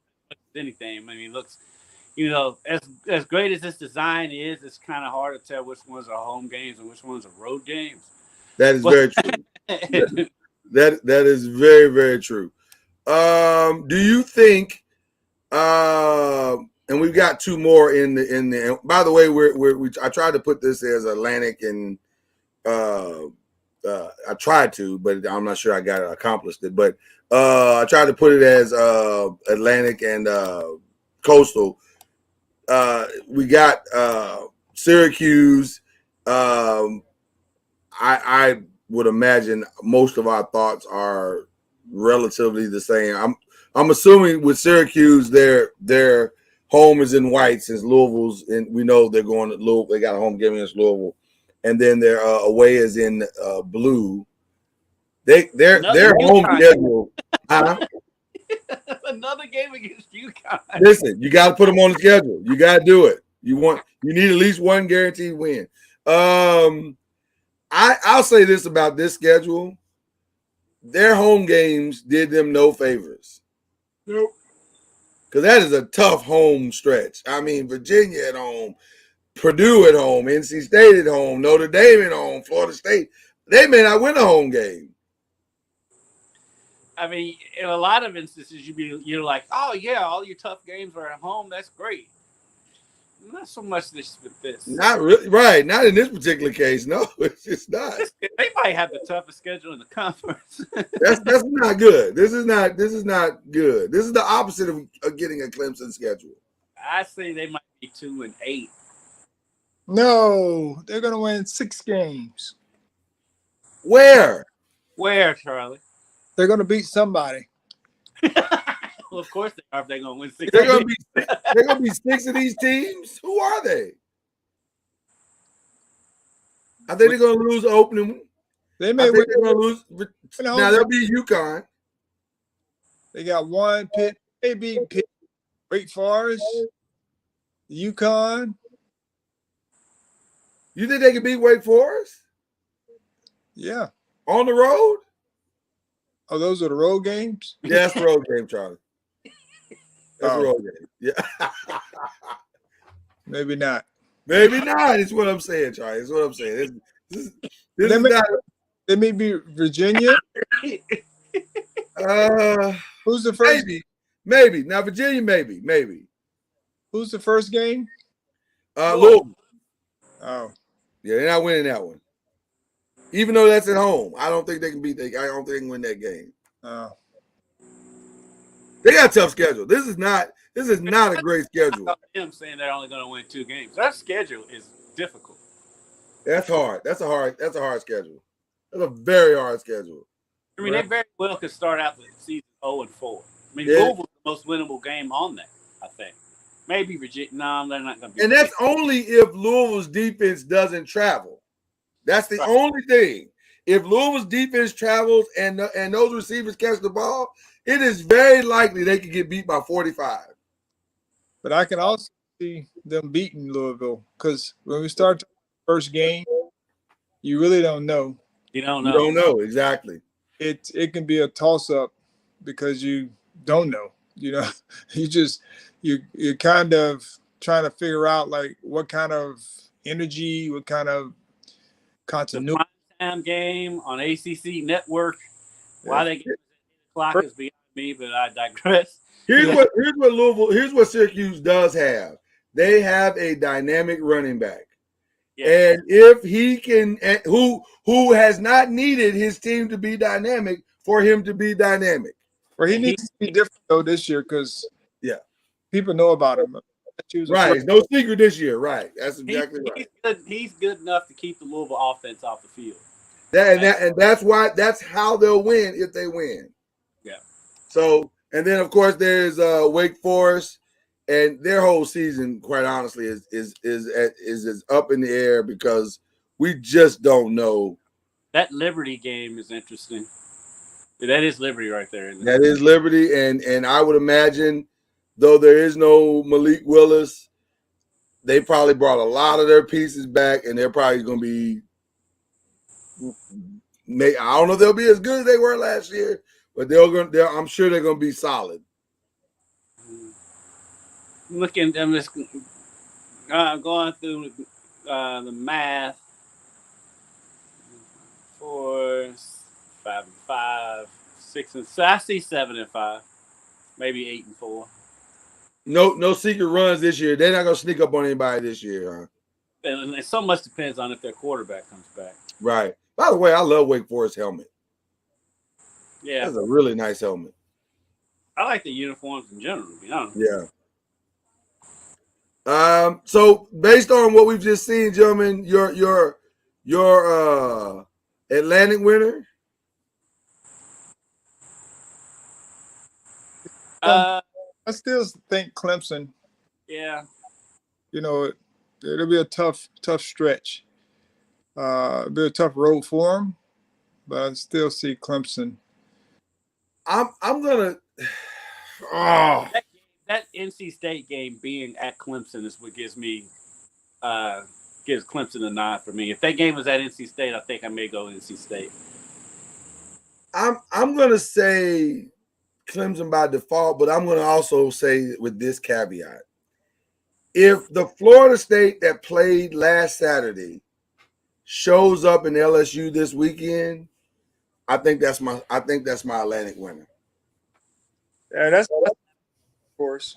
Anything. I mean, looks, as great as this design is, it's kind of hard to tell which ones are home games and which ones are road games. That is very true. That is very, very true. Do you think and we've got two more in the by the way, I tried to put this as Atlantic and I tried to, but I'm not sure I got it accomplished it. But I tried to put it as Atlantic and Coastal. We got Syracuse. I would imagine most of our thoughts are relatively the same. I'm assuming with Syracuse, their home is in white since Louisville's, and we know they're going to Louisville. They got a home game against Louisville, and then their away is in blue. Their home schedule. Another game against UConn. Listen, you got to put them on the schedule. You got to do it. You need at least one guaranteed win. I'll say this about this schedule. Their home games did them no favors. Nope. Because that is a tough home stretch. I mean, Virginia at home, Purdue at home, NC State at home, Notre Dame at home, Florida State. They may not win a home game. I mean, in a lot of instances, you're like, oh yeah, all your tough games are at home. That's great. Not so much with this. Not really, right? Not in this particular case. No, it's just not. They might have the toughest schedule in the conference. That's not good. This is not good. This is the opposite of getting a Clemson schedule. I say they might be 2-8. No, they're gonna win 6 games. Where, Charlie? They're gonna beat somebody. Well, of course they are. If they're gonna win 6 they're games. gonna be 6 of these teams. Who are they? I think they're gonna lose the opening. They may win. They're gonna lose. Now they'll be UConn. They got one Pitt. They beat Pitt, Wake Forest, UConn. You think they can beat Wake Forest? Yeah. On the road? Oh, those are the road games? Yeah, that's the road game, Charlie. That's a road game. Yeah. Maybe not. Maybe not. It's what I'm saying, Charlie. It's what I'm saying. This is not. They may be Virginia. Who's the first? Maybe. Now Virginia, maybe. Who's the first game? Louisville. Oh. Yeah, they're not winning that one. Even though that's at home, I don't think they can beat. I don't think they can win that game. Oh. They got a tough schedule. This is not a great schedule. I'm saying they're only going to win 2 games. That schedule is difficult. That's hard. That's a hard schedule. That's a very hard schedule. I mean, they very well could start out the season 0-4. I mean, Yeah. Louisville's the most winnable game on there, I think. Maybe Virginia. No, they're not going to be. And that's only if Louisville's defense doesn't travel. That's the only thing. If Louisville's defense travels and those receivers catch the ball, it is very likely they could get beat by 45. But I can also see them beating Louisville because when we start the first game, you really don't know. You don't know. You don't know exactly. It can be a toss up because you don't know. You know, you're kind of trying to figure out like what kind of energy, what kind of continuity. The primetime game on ACC Network. Why they get the clock is beyond me, but I digress. Here's what Syracuse does have. They have a dynamic running back. Yeah. And if he can, who has not needed his team to be dynamic for him to be dynamic. Well, he needs to be different though this year because people know about him. Right, it's no secret this year. Right, that's exactly right. He's good enough to keep the Louisville offense off the field. That's how they'll win if they win. Yeah. So, and then of course there's Wake Forest, and their whole season, quite honestly, is up in the air because we just don't know. That Liberty game is interesting. That is Liberty right there. Isn't it? That is Liberty, and I would imagine, though there is no Malik Willis, they probably brought a lot of their pieces back, and they're probably going to be. I don't know if they'll be as good as they were last year, but I'm sure they're going to be solid. I'm just going through the math. 4, 5, and 5, 6, and 7. I see 7 and 5, maybe 8 and 4. No secret runs this year. They're not going to sneak up on anybody this year, huh? And so much depends on if their quarterback comes back. Right. By the way, I love Wake Forest helmet. Yeah, that's a really nice helmet. I like the uniforms in general, to be honest. Yeah. So based on what we've just seen, gentlemen, your Atlantic winner. I still think Clemson. Yeah. It'll be a tough stretch. It'll be a tough road for them, but I still see Clemson. I'm gonna. That NC State game being at Clemson is what gives Clemson a nod for me. If that game was at NC State, I think I may go NC State. I'm gonna say Clemson by default, but I'm gonna also say with this caveat: if the Florida State that played last Saturday shows up in LSU this weekend, I think that's my Atlantic winner. Yeah, that's of course.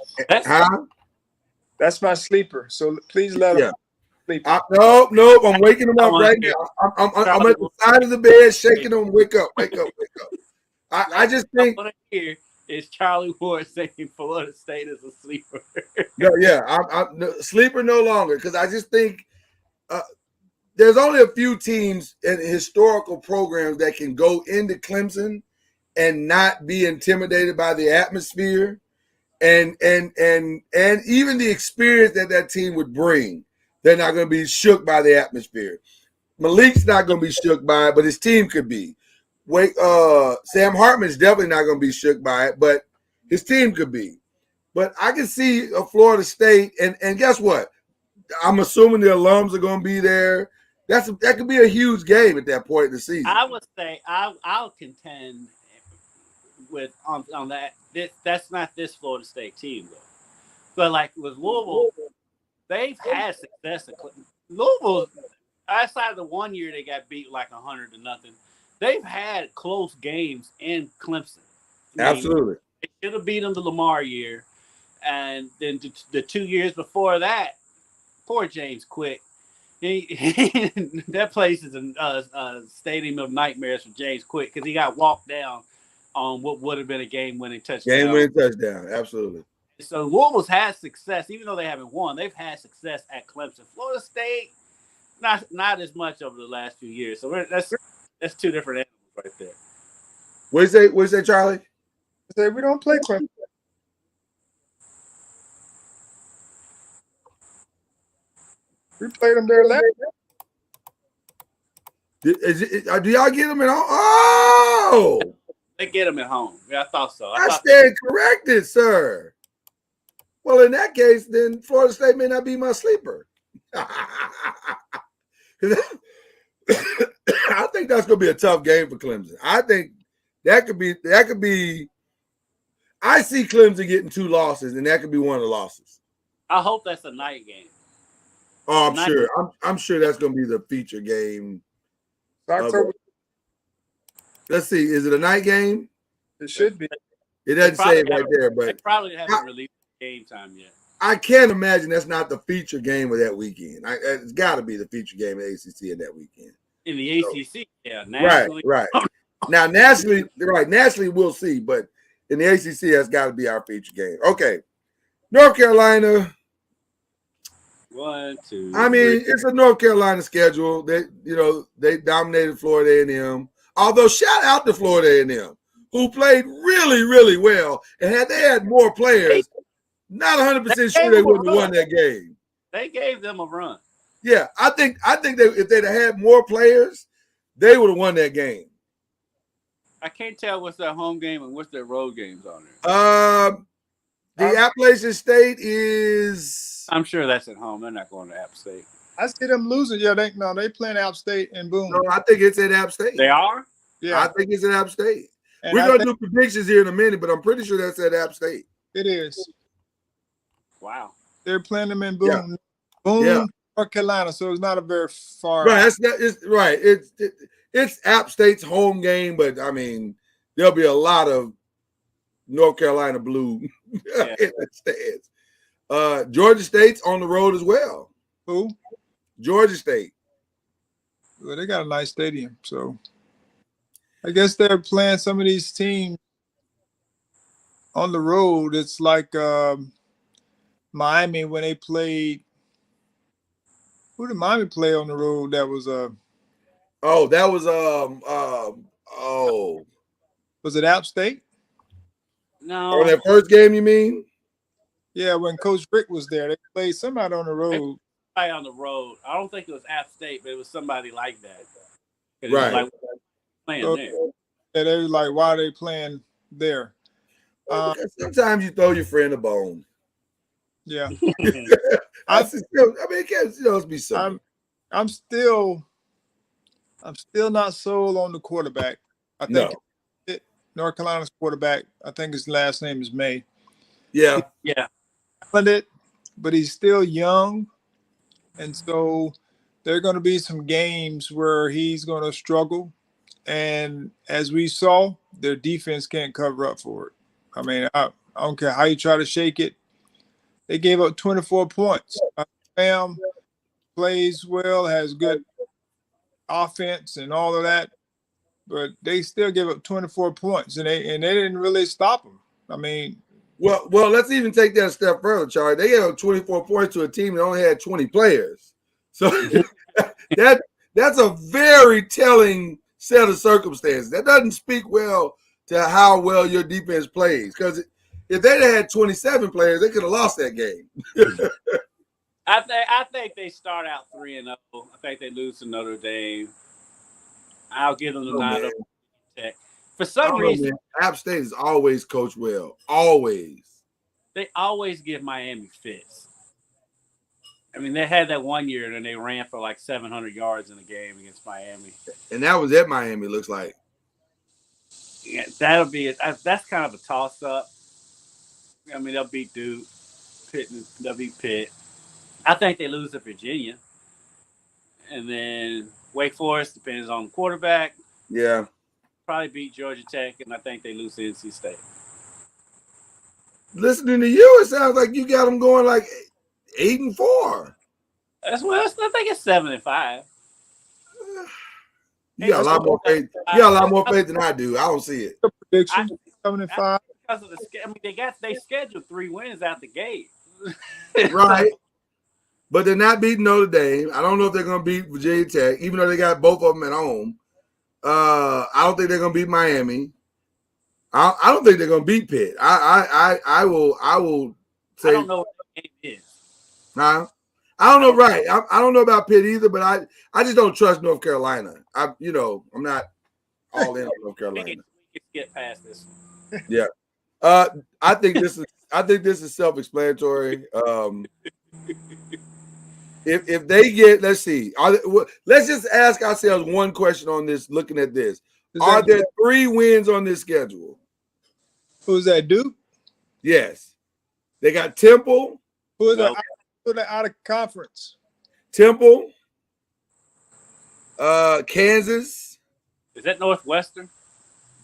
That's my sleeper. So please let him sleep. Nope. I'm waking him up right now. I'm at the side of the bed, shaking him. Wake up. I just think what I hear is Charlie Ward saying Florida State is a sleeper. I'm sleeper no longer, because I just think there's only a few teams and historical programs that can go into Clemson and not be intimidated by the atmosphere and even the experience that team would bring. They're not going to be shook by the atmosphere. Malik's not going to be shook by it, but his team could be. Sam Hartman's definitely not going to be shook by it, but his team could be. But I can see a Florida State, and guess what? I'm assuming the alums are going to be there. That could be a huge game at that point in the season. I would say I'll contend with on that. That's not this Florida State team though. But like with Louisville, they've had success. Louisville, outside of the 1 year they got beat like 100-0, they've had close games in Clemson. Absolutely. They should have beat them the Lamar year, and then the 2 years before that, poor James Quick. That place is a stadium of nightmares for James Quick because he got walked down on what would have been a game-winning touchdown. Absolutely. So Louisville's had success, even though they haven't won. They've had success at Clemson. Florida State, not as much over the last few years. So that's two different animals right there. What do you say, Charlie? I say we don't play Clemson. We played them there last year. Do y'all get them at home? Oh! They get them at home. Yeah, I thought so. I stand corrected, sir. Well, in that case, then Florida State may not be my sleeper. I think that's going to be a tough game for Clemson. I think that could be. I see Clemson getting 2 losses, and that could be one of the losses. I hope that's a night game. Oh, I'm sure. I'm sure that's going to be the feature game. October. Let's see. Is it a night game? It should be. It doesn't say it right there, but they probably haven't released game time yet. I can't imagine that's not the feature game of that weekend. It's got to be the feature game of ACC in that weekend. In the ACC, yeah, nationally. Right. Now nationally we'll see, but in the ACC, that's got to be our feature game. Okay, North Carolina. 1, 2, I 3. mean, it's a North Carolina schedule. They dominated Florida A&M. Although shout out to Florida A&M, who played really, really well. And had they had more players, not 100% sure they wouldn't have won that game. They gave them a run. Yeah, I think if they'd have had more players, they would have won that game. I can't tell what's their home game and what's their road games on there. The Appalachian State is. I'm sure that's at home. They're not going to App State. I see them losing. Yeah, they playing App State and boom. No, I think it's at App State. They are? Yeah. I think it's at App State. And We're going to do predictions here in a minute, but I'm pretty sure that's at App State. It is. Wow. They're playing them in boom. Yeah. Boom, North Carolina, so it's not a very far. Right, it's App State's home game, but I mean, there'll be a lot of North Carolina blue in the stands. Georgia State's on the road as well. Who? Georgia State. Well, they got a nice stadium, so I guess they're playing some of these teams on the road. It's like Miami when they played. Who did Miami play on the road? That was was it App State? No. On that first game, you mean? Yeah, when Coach Rick was there, they played somebody on the road. Somebody on the road. I don't think it was App State, but it was somebody like that. Right. Like playing So, there. yeah, they were like, why are they playing there? Sometimes you throw your friend a bone. Yeah. I mean, it can't be so. I'm still not sold on the quarterback. I think North Carolina's quarterback, I think his last name is May. Yeah. Yeah. But he's still young. And so there are going to be some games where he's going to struggle. And as we saw, their defense can't cover up for it. I mean, I don't care how you try to shake it. They gave up 24 points. Sam plays well, has good offense and all of that, but they still give up 24 points, and they didn't really stop them. I mean, well, let's even take that a step further, Charlie. They gave up 24 points to a team that only had 20 players, so that's a very telling set of circumstances. That doesn't speak well to how well your defense plays, because if they'd had 27 players, they could have lost that game. I think they start out 3-0. I think they lose to Notre Dame. I'll give them the nod over Tech. For some reason, App State has always coached well. Always. They always give Miami fits. I mean, they had that one year and then they ran for like 700 yards in a game against Miami. And that was at Miami, looks like. Yeah, that'll be it. That's kind of a toss-up. I mean, they'll beat Duke. They'll beat Pitt. I think they lose to Virginia. And then Wake Forest depends on the quarterback. Yeah. Probably beat Georgia Tech, and I think they lose to NC State. Listening to you, it sounds like you got them going like 8-4. I think it's 7-5. You got a lot more faith. You got a lot more faith than I do. I don't see it. Prediction 7-5. Because of they scheduled 3 wins out the gate. Right. But they're not beating Notre Dame. I don't know if they're going to beat Virginia Tech, even though they got both of them at home. I don't think they're going to beat Miami. I don't think they're going to beat Pitt. I will say. I don't know what the game is. Huh? I don't know. Right. I don't know about Pitt either, but I just don't trust North Carolina. I'm not all in on North Carolina. We can get past this one. Yeah. I think this is self-explanatory. If they get, let's see, let's just ask ourselves one question on this. Looking at this, are there 3 wins on this schedule? Who's that, Duke? Yes, they got Temple. Who's that out of conference? Temple, Kansas. Is that Northwestern?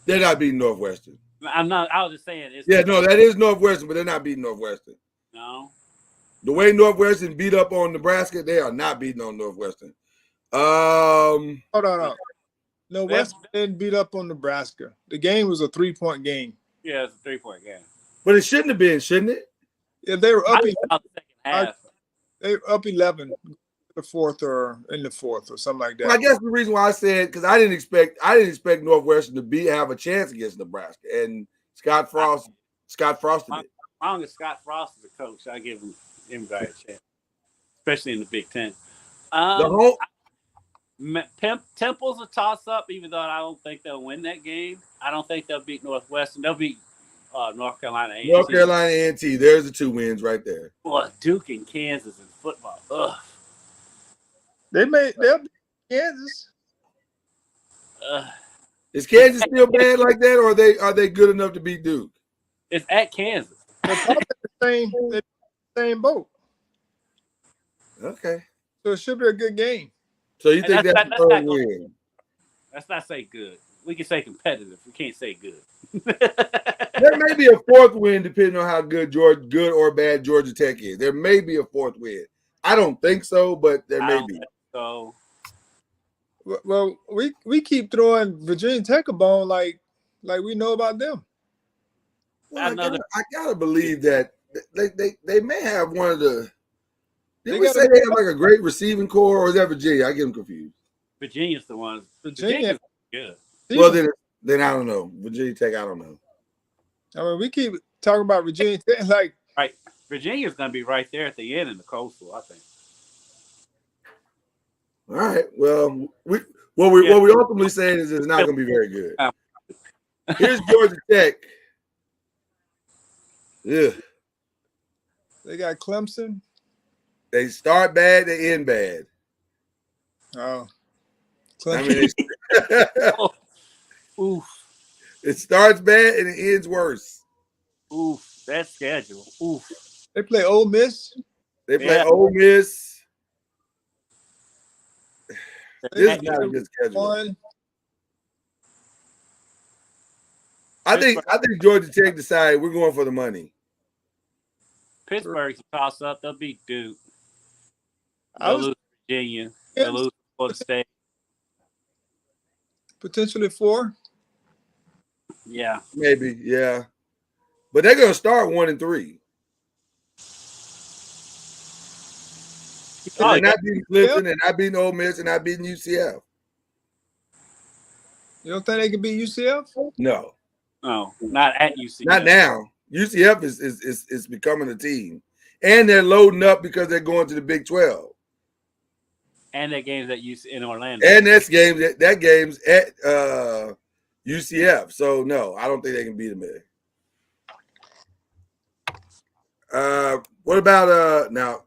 They're not beating Northwestern. I'm not. I was just saying. That is Northwestern, but they're not beating Northwestern. No. The way Northwestern beat up on Nebraska, they are not beating on Northwestern. Hold on. Northwestern didn't beat up on Nebraska. The game was a 3-point game. Yeah, it's a 3-point game. But it shouldn't have been, shouldn't it? If they were up, the second half. They up 11, the fourth or in the fourth or something like Well, I that. guess the reason why I said because I didn't expect Northwestern to have a chance against Nebraska, and Scott Frost frosted it. As long as Scott Frost is the coach, I give everybody a chance, especially in the Big Ten. The whole Temple's a toss-up, even though I don't think they'll win that game. I don't think they'll beat Northwestern. They'll beat North Carolina A&T. North Carolina A&T. There's the 2 wins right there. Well, Duke and Kansas in football. Ugh. They'll beat Kansas. Is Kansas still bad like that, or are they good enough to beat Duke? It's at Kansas. They're the same boat. Okay. So it should be a good game. So you think that's the third win? Let's not say good. We can say competitive. We can't say good. There may be a 4th win depending on how good or bad Georgia Tech is. There may be a 4th win. I don't think so, but there may be. So, well, we keep throwing Virginia Tech a bone like we know about them. Well, I gotta believe that they may have one of the. Did we say they have like a great receiving core, or is that Virginia? I get them confused. Virginia's the one. Virginia's good. Well, then I don't know. Virginia Tech, I don't know. I mean, we keep talking about Virginia Tech like right. Virginia's going to be right there at the end in the Coastal, I think. All right. Well, what we ultimately saying is it's not going to be very good. Here's Georgia Tech. Yeah. They got Clemson. They start bad, they end bad. Oh, Clemson. Oof. It starts bad and it ends worse. Oof. That schedule. Oof. They play Ole Miss. They play Ole Miss. This is not a good schedule. I think Georgia Tech decided we're going for the money. Pittsburgh's a toss-up. They'll beat Duke. They'll lose Virginia. They'll lose Florida State. Potentially 4. Yeah. Maybe, yeah. But they're going to start 1-3. They're not beating Clemson, they're not beating Ole Miss, and not beating UCF. You don't think they can beat UCF? No. No, not at UCF. Not now. UCF is becoming a team. And they're loading up because they're going to the Big 12. And that game's in Orlando. And that game's at UCF. So no, I don't think they can beat them there. What about now?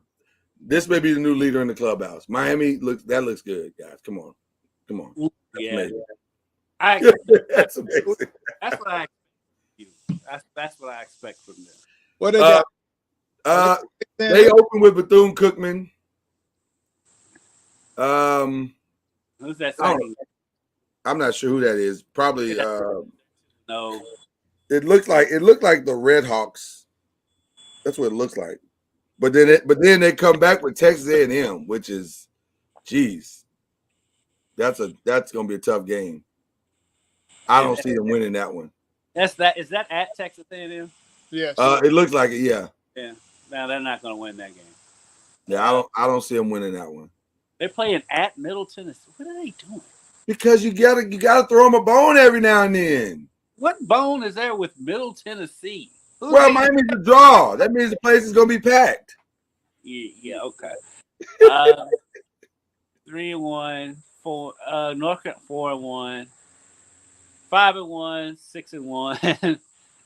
This may be the new leader in the clubhouse. Miami looks good, guys. Come on. That's amazing. That's amazing. That's what I expect. That's what I expect from them. What they got? They open with Bethune-Cookman. Who's that signing? I'm not sure who that is. Probably no. It looked like the Red Hawks. That's what it looks like. But then they come back with Texas A&M, which is, geez, that's gonna be a tough game. I don't see them winning that one. Is that at Texas A&M? Yes. It looks like it. Yeah. Yeah. No, they're not gonna win that game. Yeah, I don't see them winning that one. They're playing at Middle Tennessee. What are they doing? Because you gotta throw them a bone every now and then. What bone is there with Middle Tennessee? Well, Miami's a draw. That means the place is gonna be packed. Yeah, okay. 3-1, 4. North Carolina 4-1, 5-1, 6-1.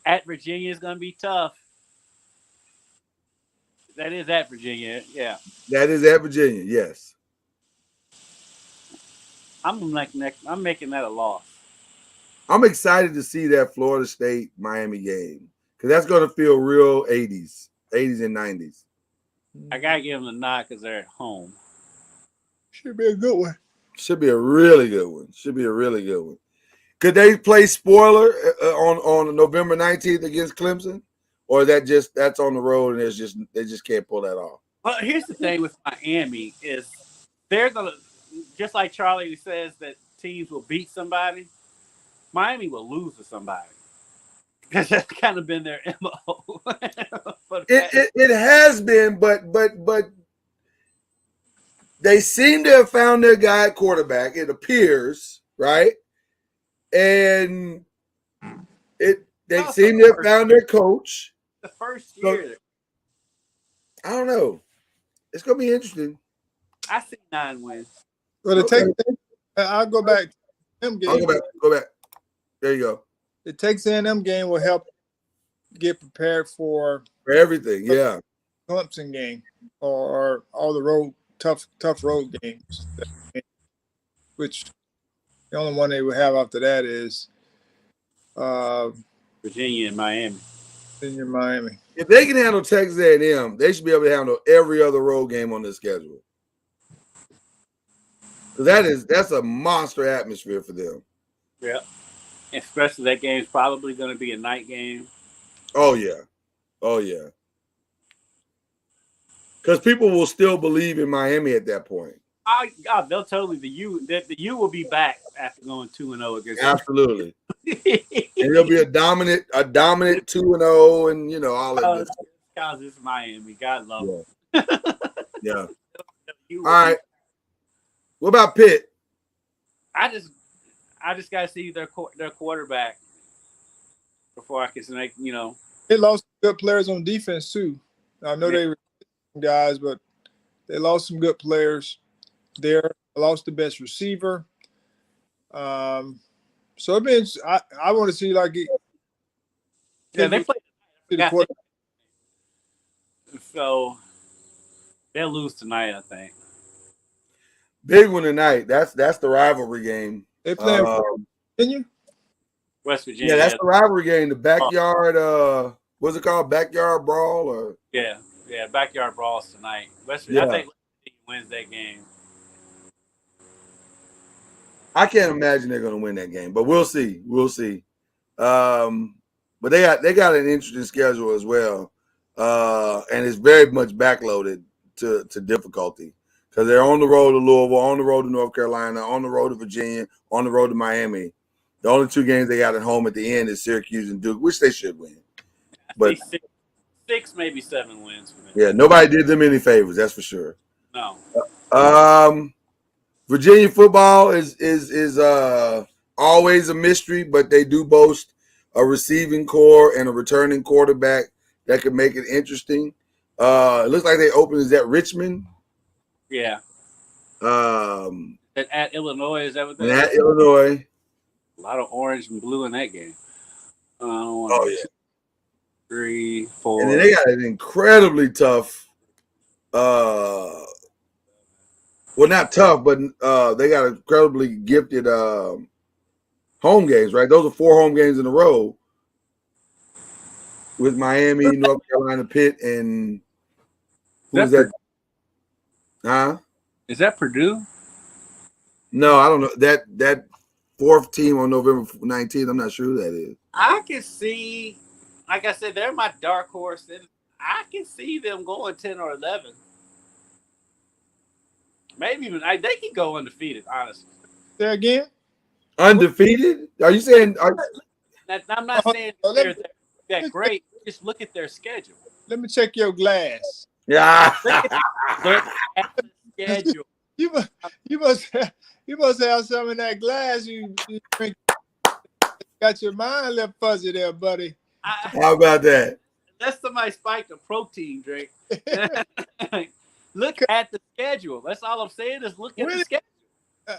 At Virginia is gonna be tough. That is at Virginia, yeah. That is at Virginia, yes. I'm making that a loss. I'm excited to see that Florida State Miami game because that's going to feel real 80s and 90s. I gotta give them the nod because they're at home. Should be a good one. Should be a really good one. Could they play spoiler on November 19th against Clemson, or that's on the road and they just can't pull that off? Well, here's the thing with Miami is they're gonna, just like Charlie says that teams will beat somebody, Miami will lose to somebody. Because that's kind of been their MO. It has been, but they seem to have found their guy at quarterback, it appears, right? And they seem to have found their coach. The first So, year, I don't know. It's gonna be interesting. I see 9 wins. Well, it Okay. takes. I'll go back to them I'll game. go back. There you go. The Texas A&M game will help get prepared for everything. Yeah. Clemson game or all the road tough road games, which the only one they will have after that is Virginia and Miami. Virginia, Miami. If they can handle Texas A&M, they should be able to handle every other road game on the schedule. That's a monster atmosphere for them. Yeah. Especially that game's probably going to be a night game. Oh yeah. Because people will still believe in Miami at that point. They'll totally the U will be back after going 2-0 against. Absolutely. And it'll be a dominant 2-0, and all that good stuff. Because it's Miami. God love them. Yeah. All right. What about Pitt? I just got to see their quarterback before I can make. They lost good players on defense too. I know they were guys, but they lost some good players there. They lost the best receiver. So it means I want to see they play. So they'll lose tonight, I think. Big one tonight. That's the rivalry game. They play Virginia? West Virginia. Yeah, that's the rivalry game. The backyard. What's it called? Backyard brawl or? Yeah, backyard brawls tonight. West Virginia. I think West Virginia wins that game. I can't imagine they're going to win that game, but we'll see. But they got an interesting schedule as well, and it's very much backloaded to difficulty because they're on the road to Louisville, on the road to North Carolina, on the road to Virginia, on the road to Miami. The only 2 games they got at home at the end is Syracuse and Duke, which they should win. But 6, maybe 7 wins for them. Yeah, nobody did them any favors, that's for sure. No. Virginia football is always a mystery, but they do boast a receiving core and a returning quarterback that could make it interesting. It looks like they opened is at Richmond. Yeah. At Illinois, is that what at Illinois? A lot of orange and blue in that game. Oh yeah. 3, 4. And then they got an incredibly tough. Well, not tough, but they got incredibly gifted home games, right? Those are 4 home games in a row with Miami, North Carolina, Pitt, and who's that? Huh? Is that Purdue? No, I don't know. That 4th team on November 19th, I'm not sure who that is. I can see, like I said, they're my dark horse. And I can see them going 10 or 11. Maybe even they can go undefeated, honestly. There again? Undefeated? Are you saying? I'm not saying they're great. Just look at their schedule. Let me check your glass. Yeah. Look at the schedule. You must have some in that glass. You drink. Got your mind a little fuzzy there, buddy. How about that? Unless somebody spiked a protein drink. Look at the schedule. That's all I'm saying is look at the schedule.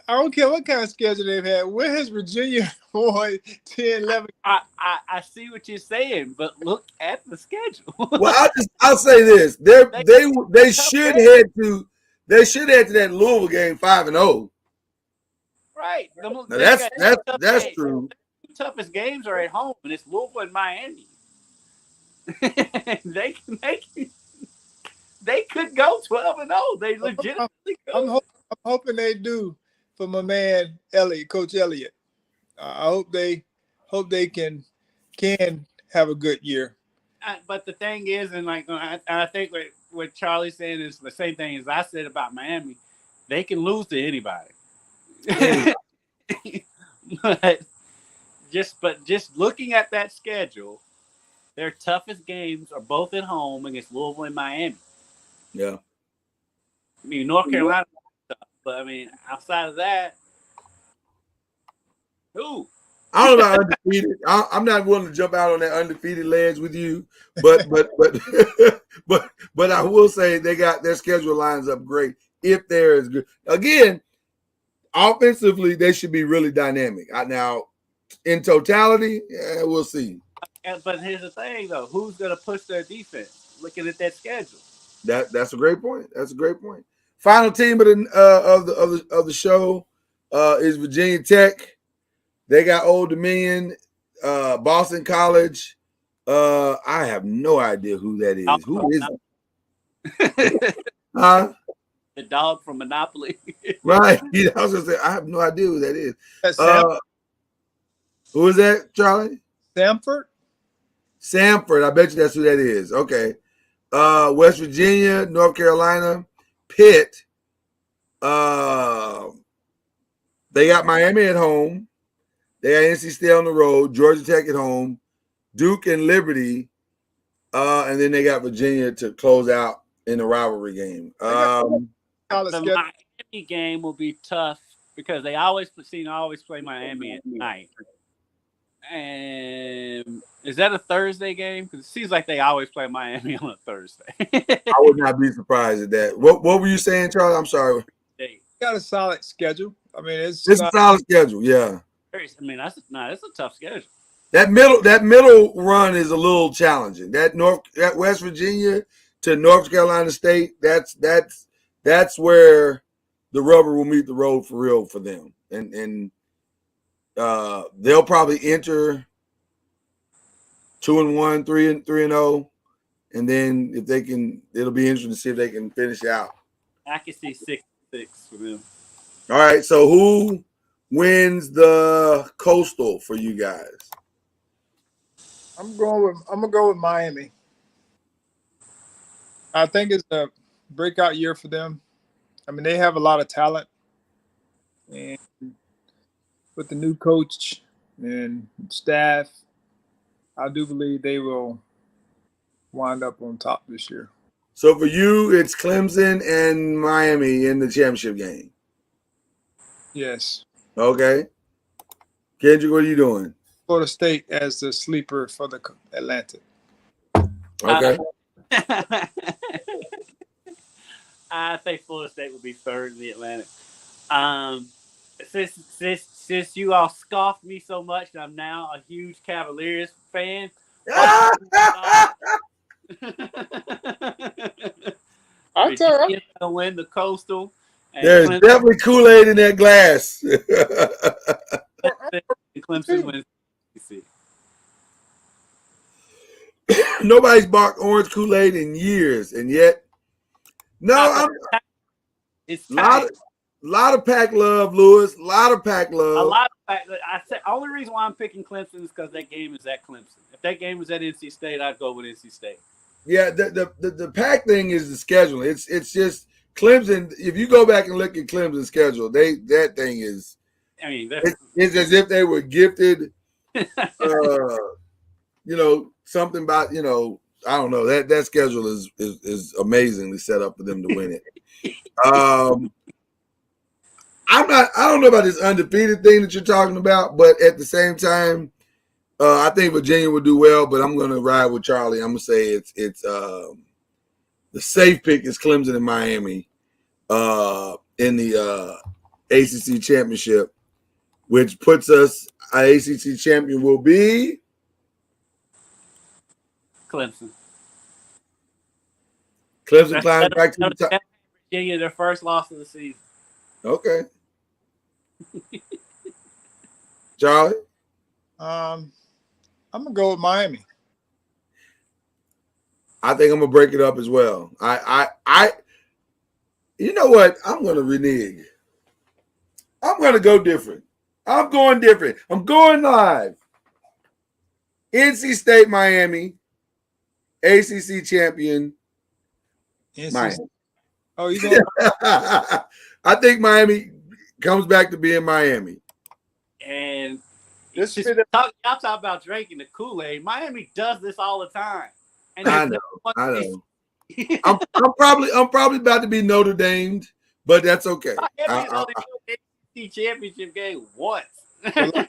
I don't care what kind of schedule they've had. Where has Virginia won 10, 11? I see what you're saying, but look at the schedule. Well, I'll say this: they should head to that Louisville game 5-0. Right. That's true. The toughest games are at home, and it's Louisville and Miami. They could go 12-0. They legitimately could. I'm hoping they do for my man Elliott, Coach Elliott. I hope they can have a good year. But the thing is, and I think what Charlie's saying is the same thing as I said about Miami. They can lose to anybody. but just looking at that schedule, their toughest games are both at home against Louisville and Miami. Yeah. I mean, North Carolina But I mean, outside of that, who? I don't know about undefeated. I'm not willing to jump out on that undefeated ledge with you, but but I will say they got their schedule lines up great if they're as good. Again, offensively, they should be really dynamic. Now, in totality, we'll see. But here's the thing, though: who's going to push their defense? Looking at that schedule. That's a great point. That's a great point. Final team of the show is Virginia Tech. They got Old Dominion, Boston College. I have no idea who that is. Who is it? Huh? The dog from Monopoly. Right. I was gonna say I have no idea who that is. That's Who is that, Charlie? Samford. Samford. I bet you that's who that is. Okay. West Virginia, North Carolina, Pitt. They got Miami at home. They got NC State on the road, Georgia Tech at home, Duke and Liberty, and then they got Virginia to close out in the rivalry game. The Miami game will be tough because they always play Miami at night. And is that a Thursday game? Because it seems like they always play Miami on a Thursday. I would not be surprised at that. What were you saying, Charlie? I'm sorry. They got a solid schedule. I mean, it's a solid schedule, yeah. I mean, that's a tough schedule. That middle run is a little challenging. That West Virginia to North Carolina State, that's where the rubber will meet the road for real for them. And they'll probably enter 2-1, 3-0, and then if they can, it'll be interesting to see if they can finish out. I can see 6-6 for them. All right, so who wins the Coastal for you guys? I'm gonna go with Miami. I think it's a breakout year for them. I mean, they have a lot of talent, and with the new coach and staff, I do believe they will wind up on top this year. So for you, it's Clemson and Miami in the championship game. Yes. Okay. Kendrick, what are you doing? Florida State as the sleeper for the Atlantic. Okay. I think Florida State would be third in the Atlantic. Since you all scoffed me so much, and I'm now a huge Cavaliers fan. I'm sorry. Gonna win the Coastal. There's definitely Kool-Aid in that glass. Clemson wins. Nobody's bought orange Kool-Aid in years, and yet, it's a lot of pack love, Lewis. A lot of pack love. A lot of pack. I said only reason why I'm picking Clemson is because that game is at Clemson. If that game was at NC State, I'd go with NC State. Yeah, the pack thing is the schedule. It's just Clemson. If you go back and look at Clemson's schedule, that thing is. I mean, it's as if they were gifted. Something about I don't know, that schedule is amazingly set up for them to win it. I don't know about this undefeated thing that you're talking about, but at the same time, I think Virginia will do well. But I'm going to ride with Charlie. I'm going to say it's the safe pick is Clemson and Miami in the ACC championship, which puts us. Our ACC champion will be Clemson. Clemson climbs back to the top. Virginia, their first loss of the season. Okay. Charlie? I'm gonna go with Miami. I think I'm gonna break it up as well. I you know what? I'm gonna renege. I'm gonna go different. I'm going different. I'm going live. NC State, Miami, ACC champion, Miami. Oh, you going? I think Miami comes back to being Miami. And y'all talk about drinking the Kool-Aid. Miami does this all the time. And I know. I'm probably about to be Notre Dame, but that's okay. Miami's only won the ACC championship game once. Well,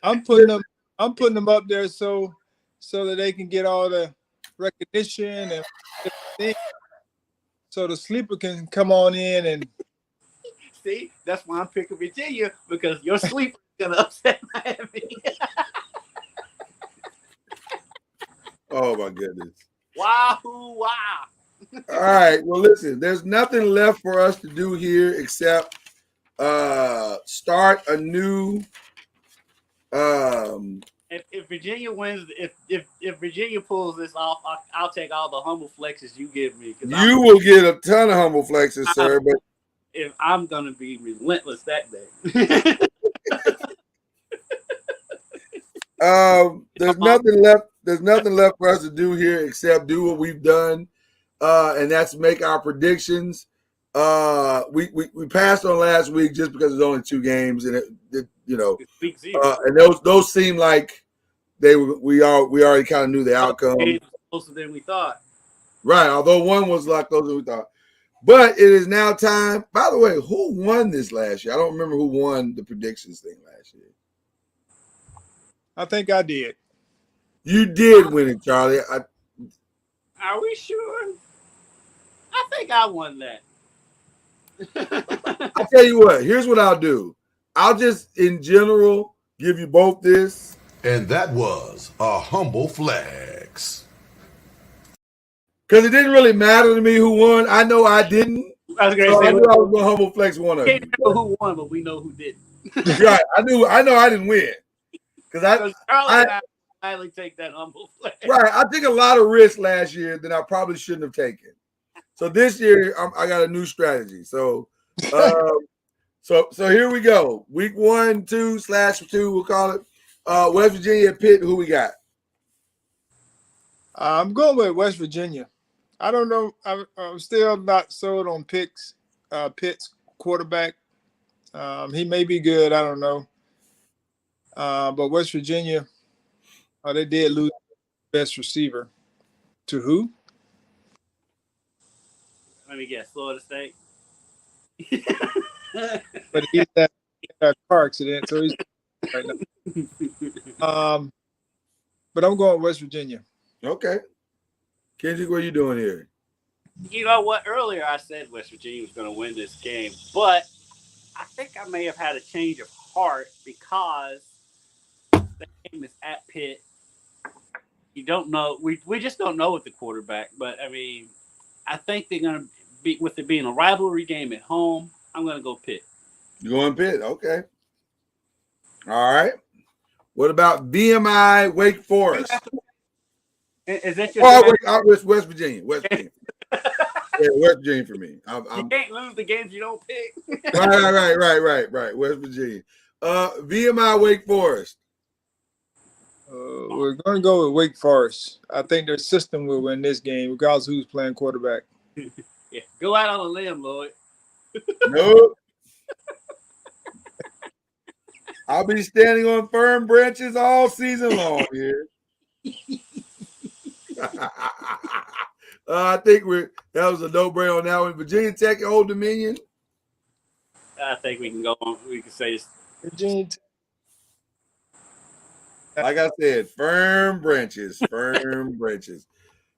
I'm putting them up there so that they can get all the recognition and everything. So the sleeper can come on in and See, that's why I'm picking Virginia, because your sleeper is gonna upset Miami. Oh my goodness. Wow. All right. Well, listen, there's nothing left for us to do here except start a new If Virginia wins, if Virginia pulls this off, I'll take all the humble flexes you give me. You will get a ton of humble flexes, sir. But if I'm gonna be relentless that day. There's nothing left. There's nothing left for us to do here except do what we've done, and that's make our predictions. We passed on last week just because there's only 2 games, and it Week 0. and those seem like we already kind of knew the outcome. Closer than we thought. Right, although one was a lot closer than we thought. But it is now time. By the way, who won this last year? I don't remember who won the predictions thing last year. I think I did. You did win it, Charlie. Are we sure? I think I won that. I'll tell you what. Here's what I'll do. I'll just, in general, give you both this. And that was a humble flex. Because it didn't really matter to me who won. I know I didn't. I was going So to say, I knew I was going to humble flex one of we them. can't remember who won, but we know who didn't. Right. I know I didn't win. Because Charlie and I finally take that humble flex. Right. I took a lot of risks last year that I probably shouldn't have taken. So this year I got a new strategy. So so here we go. Week 1, 2/2, we'll call it. West Virginia, Pitt, who we got? I'm going with West Virginia. I don't know. I'm still not sold on Pitt's quarterback. He may be good. I don't know. But West Virginia, they did lose best receiver. To who? Let me guess. Florida State. But he's had a car accident, so he's right now. But I'm going West Virginia. Okay. Kendrick, what are you doing here? You know what? Earlier I said West Virginia was going to win this game, but I think I may have had a change of heart because the game is at Pitt. You don't know. We just don't know with the quarterback. But, I mean, I think they're going to be, with it being a rivalry game at home, I'm going to go Pitt. You going Pitt? Okay. All right. What about VMI Wake Forest? Is that your West Virginia. West Virginia. Yeah, West Virginia for me. You can't lose the games you don't pick. Right. West Virginia. VMI Wake Forest. We're going to go with Wake Forest. I think their system will win this game, regardless of who's playing quarterback. Yeah, go out on a limb, Lloyd. Nope. I'll be standing on firm branches all season long here. I think that was a no-brainer on that one. Virginia Tech, Old Dominion. I think we can go on. We can say this. Virginia Tech. Like I said, firm branches.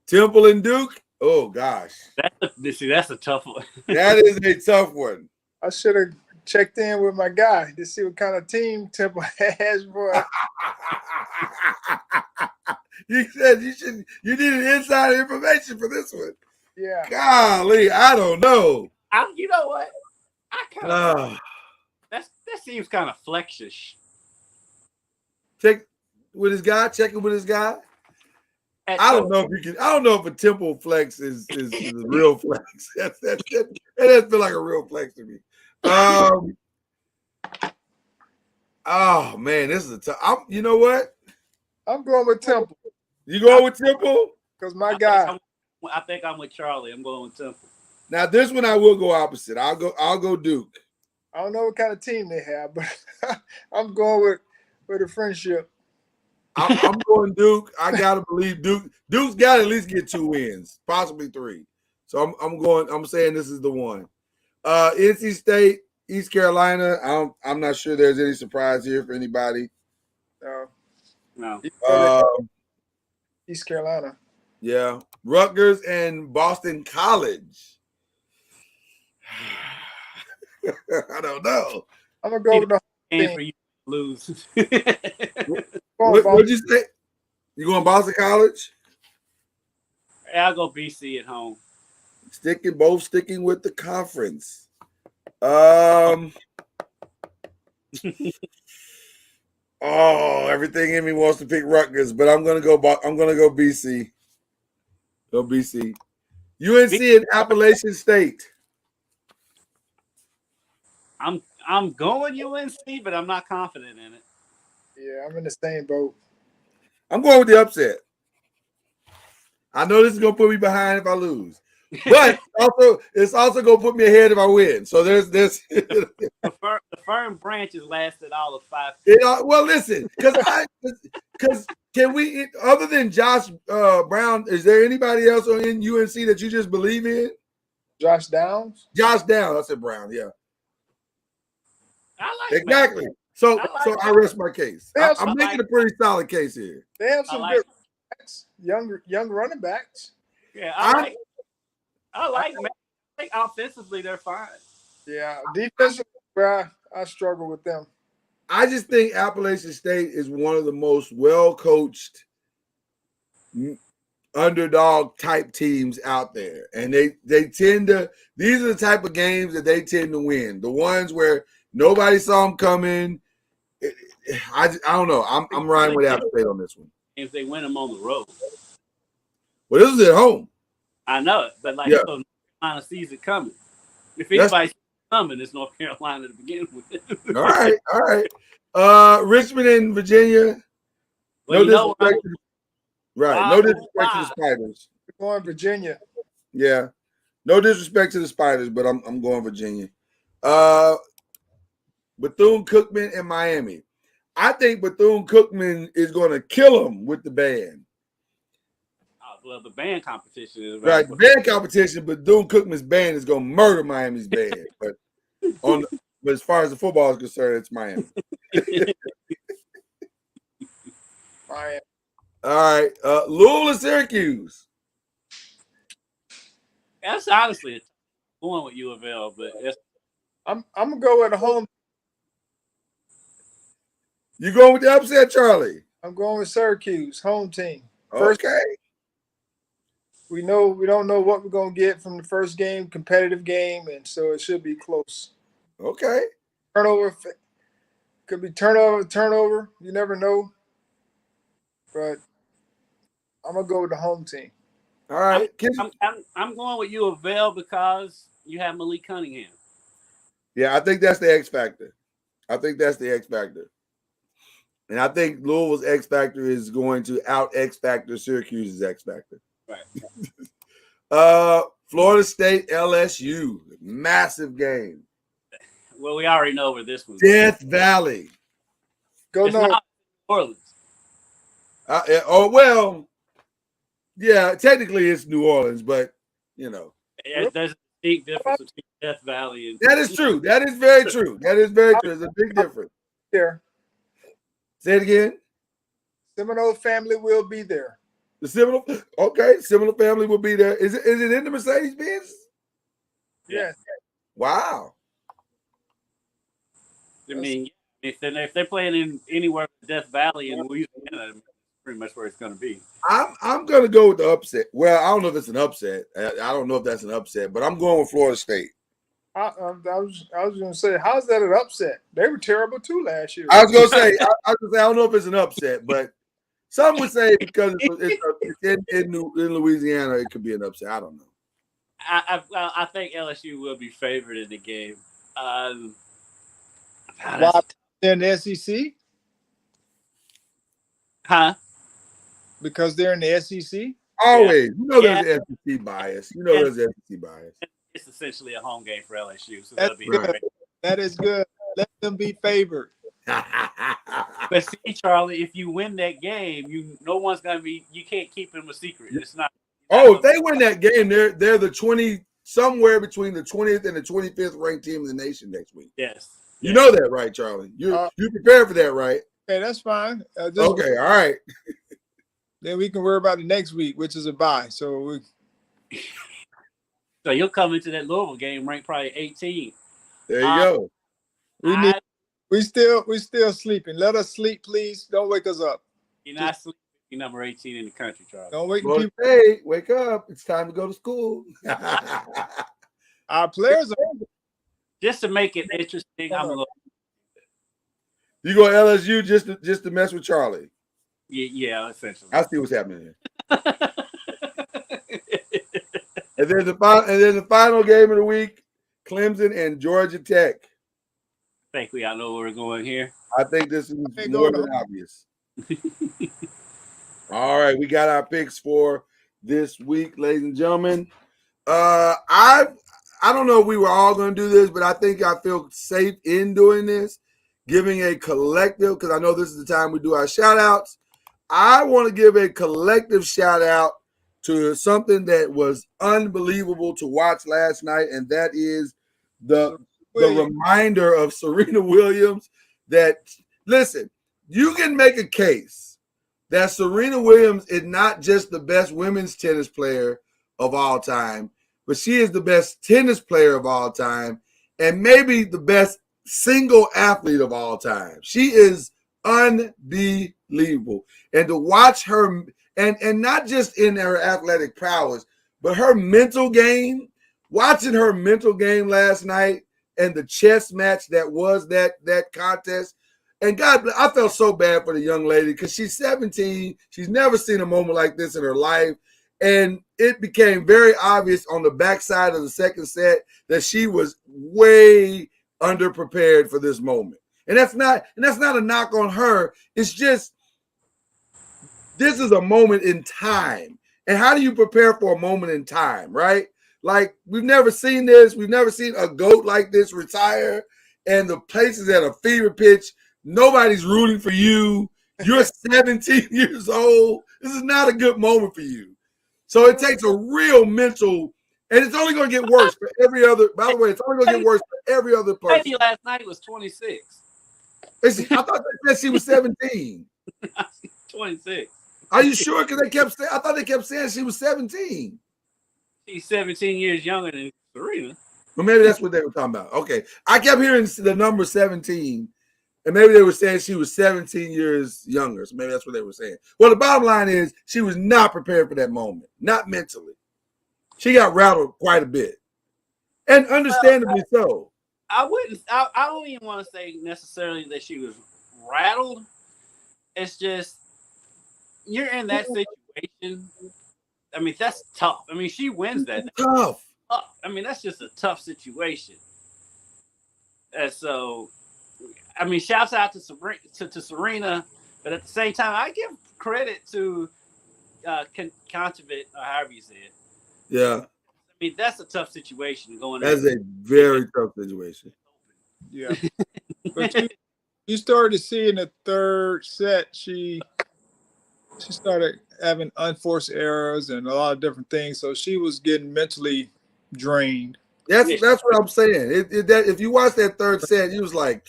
Temple and Duke. Oh gosh, That's a tough one. That is a tough one. I should have checked in with my guy to see what kind of team Temple has, boy. You said you needed inside information for this one. Yeah. Golly, I don't know. You know what? I kind of that seems kind of flexish. Checking with his guy. I don't know if a Temple flex is a real flex. That doesn't feel like a real flex to me. Oh man, this is a tough. You know what? I'm going with Temple. You going with Temple? Because my guy. I think I'm with Charlie. I'm going with Temple. Now this one I will go opposite. I'll go Duke. I don't know what kind of team they have, but I'm going with a friendship. I'm going Duke. I gotta believe Duke. Duke's got to at least get 2 wins, possibly 3. So I'm saying this is the one. NC State, East Carolina. I'm not sure there's any surprise here for anybody. No. East Carolina. Yeah. Rutgers and Boston College. I don't know. I'm gonna go with the game thing. for you to lose. What'd you say? You going Boston College? I'll go BC at home. Sticking with the conference. Everything in me wants to pick Rutgers, but I'm gonna go BC. Go BC. UNC and Appalachian State. I'm going UNC, but I'm not confident in it. Yeah, I'm in the same boat. I'm going with the upset. I know this is gonna put me behind if I lose, but it's also gonna put me ahead if I win. So there's this. The firm branches lasted all of 5. Well, listen, because can we, other than Josh Brown, is there anybody else in UNC that you just believe in? Josh Downs. Josh Downs. I said Brown. Yeah. I like exactly. Matt. So I rest my case. I'm making a pretty solid case here. They have some good backs, young running backs. Yeah, I like Matt. I think offensively they're fine. Yeah, defensively, I struggle with them. I just think Appalachian State is one of the most well-coached underdog type teams out there, and they tend to. These are the type of games that they tend to win. The ones where nobody saw them coming. I don't know. I'm riding with App State on this one. If they win them on the road. Well, this is at home. I know it, but so North Carolina sees it coming. If anybody sees it coming, it's North Carolina to begin with. All right. Richmond and Virginia. Well, no disrespect. No disrespect to the Spiders. We're going Virginia. Yeah. No disrespect to the Spiders, but I'm going Virginia. Bethune-Cookman and Miami. I think Bethune-Cookman is going to kill them with the band. Well, the band competition is right. The band competition, but Bethune-Cookman's band is going to murder Miami's band. but as far as the football is concerned, it's Miami. Miami. All right. Louisville and Syracuse. That's honestly going with U of L, but I'm gonna go with the home. You going with the upset, Charlie? I'm going with Syracuse, home team. Okay. We don't know what we're gonna get from the first game, competitive game, and so it should be close. Okay. Turnover could be turnover. You never know. But I'm gonna go with the home team. All right. I'm going with U of L because you have Malik Cunningham. Yeah, I think that's the X factor. And I think Louisville's X factor is going to out X factor Syracuse's X factor. Right. Florida State, LSU, massive game. Well, we already know where this one's Death Valley. Go it's North. not New Orleans. Yeah, technically it's New Orleans, but there's a big difference between Death Valley and. That is true. That is very true. There's a big difference. There. Say it again. Seminole family will be there. The Seminole family will be there. Is it in the Mercedes-Benz? Yes. Wow. I mean, if they're playing in anywhere in Death Valley in Louisiana, that's pretty much where it's going to be. I'm going to go with the upset. Well, I don't know if it's an upset. I don't know if that's an upset, but I'm going with Florida State. I was going to say, how's that an upset? They were terrible too last year. I was going to say, I don't know if it's an upset, but some would say because it's in Louisiana, it could be an upset. I don't know. I think LSU will be favored in the game. They're in the SEC? Huh? Because they're in the SEC? Always. There's an SEC bias. There's an SEC bias. It's essentially a home game for LSU. So that'll be good. That is good. Let them be favored. But see, Charlie, if you win that game, no one's gonna be. You can't keep them a secret. It's not. If they win that game, they're the 27th somewhere between the 20th and the 25th ranked team in the nation next week. Yes. You know that, right, Charlie? You prepared for that, right? Okay, that's fine. Okay, all right. Then we can worry about the next week, which is a bye. So you'll come into that Louisville game ranked probably 18. There you go. We still sleeping. Let us sleep, please. Don't wake us up. You're not sleeping. You're number 18 in the country, Charlie. Don't wake Well, people. hey, wake up. It's time to go to school. Our players are. Just to make it interesting, You go LSU just to mess with Charlie. Yeah, essentially. I see what's happening here. And then the final game of the week, Clemson and Georgia Tech. I think we all know where we're going here. I think this is more than obvious. All right, we got our picks for this week, ladies and gentlemen. I don't know if we were all going to do this, but I think I feel safe in doing this, giving a collective, because I know this is the time we do our shout-outs. I want to give a collective shout-out to something that was unbelievable to watch last night, and that is the reminder of Serena Williams that, listen, you can make a case that Serena Williams is not just the best women's tennis player of all time, but she is the best tennis player of all time and maybe the best single athlete of all time. She is unbelievable. And to watch her, and not just in her athletic prowess, but her mental game, watching her mental game last night and the chess match that was that contest. And God, I felt so bad for the young lady because she's 17. She's never seen a moment like this in her life. And it became very obvious on the backside of the second set that she was way underprepared for this moment. And that's not a knock on her. It's just, this is a moment in time. And how do you prepare for a moment in time, right? Like, we've never seen this. We've never seen a GOAT like this retire. And the place is at a fever pitch. Nobody's rooting for you. You're 17 years old. This is not a good moment for you. So it takes a real mental, and it's only going to get worse for every other. By the way, it's only going to get worse for every other person. Maybe last night was 26. I thought they said she was 17. 26. Are you sure? Because I thought they kept saying she was 17. She's 17 years younger than Serena. Well, maybe that's what they were talking about. Okay. I kept hearing the number 17, and maybe they were saying she was 17 years younger. So maybe that's what they were saying. Well, the bottom line is she was not prepared for that moment, not mentally. She got rattled quite a bit, and understandably so. I don't even want to say necessarily that she was rattled. It's just, you're in that situation. I mean, that's tough. I mean, she wins that. Tough. I mean, that's just a tough situation. And so, I mean, shouts out to Serena, but at the same time, I give credit to Kontaveit, or however you say it. Yeah. I mean, that's a tough situation going. That's a very tough situation. Yeah. But you started to see in the third set, she started having unforced errors and a lot of different things. So she was getting mentally drained. That's what I'm saying. If you watch that third set, you was like,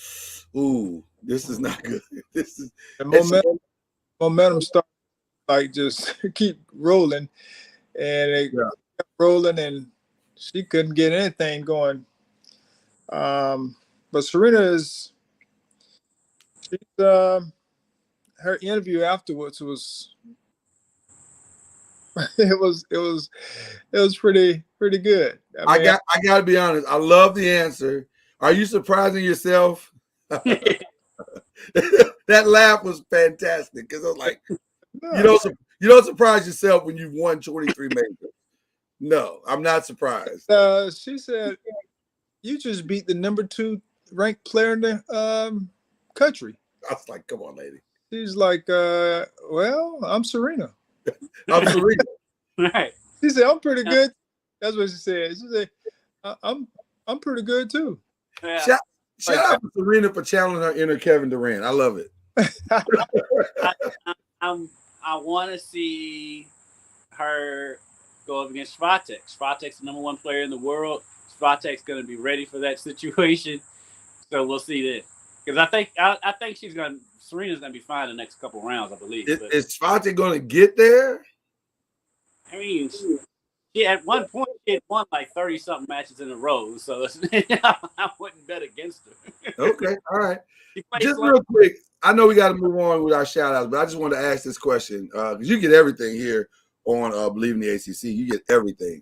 ooh, this is not good. This is the momentum started like just keep rolling, and it kept rolling, and she couldn't get anything going. But Serena her interview afterwards was it was pretty good. I got to be honest. I love the answer. Are you surprising yourself? That laugh was fantastic because I was like, you don't surprise yourself when you've won 23 majors. No, I'm not surprised. She said, "You just beat the number 2 ranked player in the country." I was like, "Come on, lady." She's like, "Well, I'm Serena." I'm Serena. Right. She said, "I'm pretty good." That's what she said. She said, "I'm pretty good too." Yeah. Shout out to Serena for channeling her inner Kevin Durant. I love it. I want to see her go up against Swiatek. Swiatek's the #1 player in the world. Swiatek's going to be ready for that situation. So we'll see that. Because I think Serena's going to be fine the next couple rounds, I believe. Is Swiatek going to get there? I mean, she at one point she had won like 30-something matches in a row, so I wouldn't bet against her. Okay, all right. Just real quick, I know we got to move on with our shout outs, but I just wanted to ask this question because you get everything here on BLEAV in the ACC. You get everything.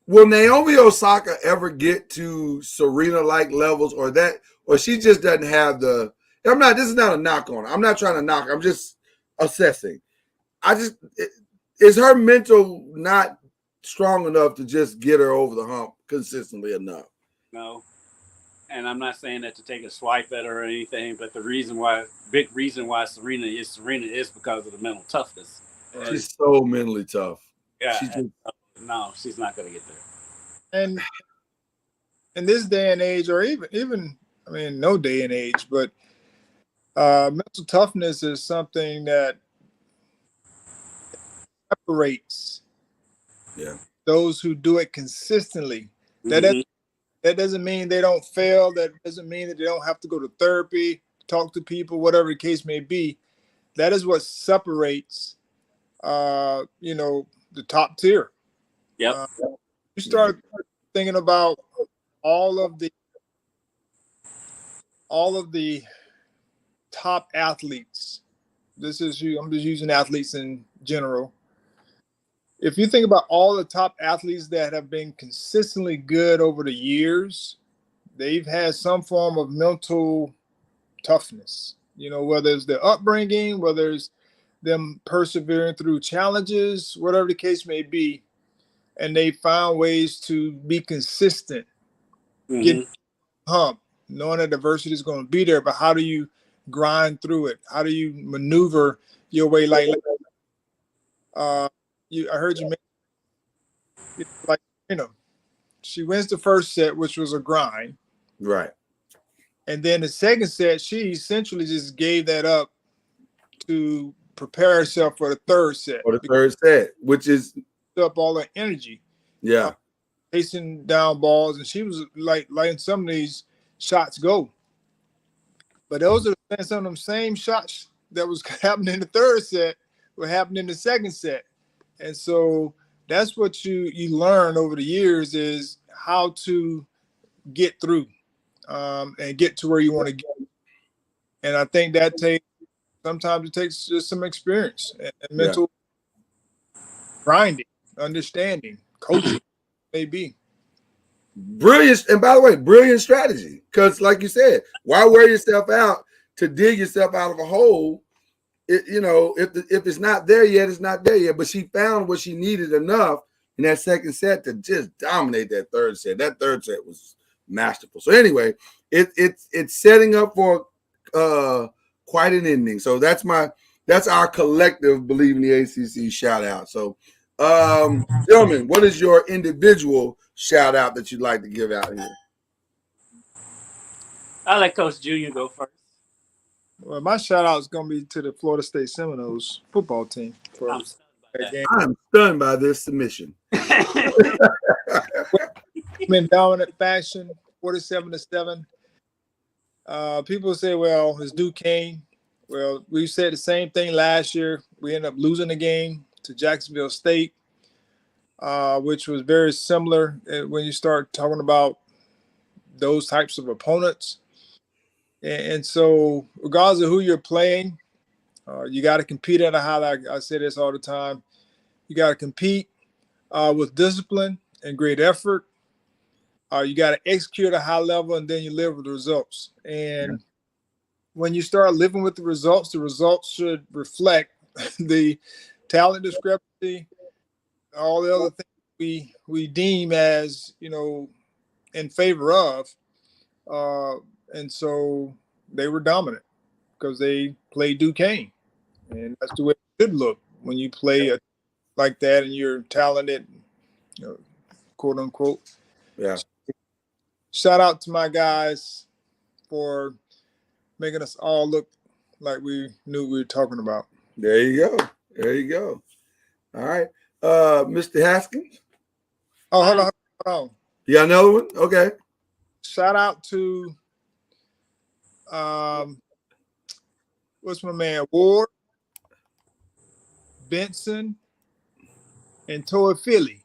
Will Naomi Osaka ever get to Serena-like levels, or she just doesn't have the? This is not a knock on her. I'm not trying to knock her. I'm just assessing. Is her mental not strong enough to just get her over the hump consistently enough? No. And I'm not saying that to take a swipe at her or anything, but big reason why Serena is because of the mental toughness. She's so mentally tough. Yeah. No, she's not going to get there. And in this day and age, or even no day and age, but mental toughness is something that separates those who do it consistently. That doesn't mean they don't fail. That doesn't mean that they don't have to go to therapy, talk to people, whatever the case may be. That is what separates, the top tier. Yep. You start thinking about all of the top athletes. I'm just using athletes in general. If you think about all the top athletes that have been consistently good over the years, they've had some form of mental toughness, whether it's their upbringing, whether it's them persevering through challenges, whatever the case may be. And they found ways to be consistent, get hump, knowing that adversity is going to be there, but how do you grind through it? How do you maneuver your way? I heard you mention, she wins the first set, which was a grind. Right. And then the second set, she essentially just gave that up to prepare herself for the third set. For the third set, which is up all her energy. Yeah. Chasing down balls, and she was letting some of these shots go. But those are some of them same shots that was happening in the third set were happening in the second set. And so that's what you learn over the years is how to get through and get to where you want to get. And I think that sometimes it takes just some experience and mental grinding, understanding, coaching, maybe. Brilliant. And by the way, brilliant strategy. Because like you said, why wear yourself out to dig yourself out of a hole? If it's not there yet, it's not there yet. But she found what she needed enough in that second set to just dominate that third set. That third set was masterful. So anyway, it's setting up for quite an ending. So that's our collective BLEAV in the ACC shout out. So gentlemen, what is your individual shout out that you'd like to give out here? I'll let Coach Junior go first. Well, my shout out is going to be to the Florida State Seminoles football team. I'm stunned by this submission. In dominant fashion, 47-7. People say, well, it's Duquesne. Well, we said the same thing last year. We ended up losing the game to Jacksonville State, which was very similar when you start talking about those types of opponents. And so regardless of who you're playing, you got to compete at a high level. I say this all the time. You got to compete with discipline and great effort. You got to execute at a high level, and then you live with the results. And when you start living with the results should reflect the talent discrepancy, all the other things we deem as, in favor of. And so they were dominant because they played Duquesne. And that's the way it should look when you play like that and you're talented, quote unquote. Yeah. Shout out to my guys for making us all look like we knew we were talking about. There you go. There you go. All right. Mr. Haskins. Oh, hold on. You got another one? Okay. Shout out to what's my man? Ward, Benson, and Toa Philly.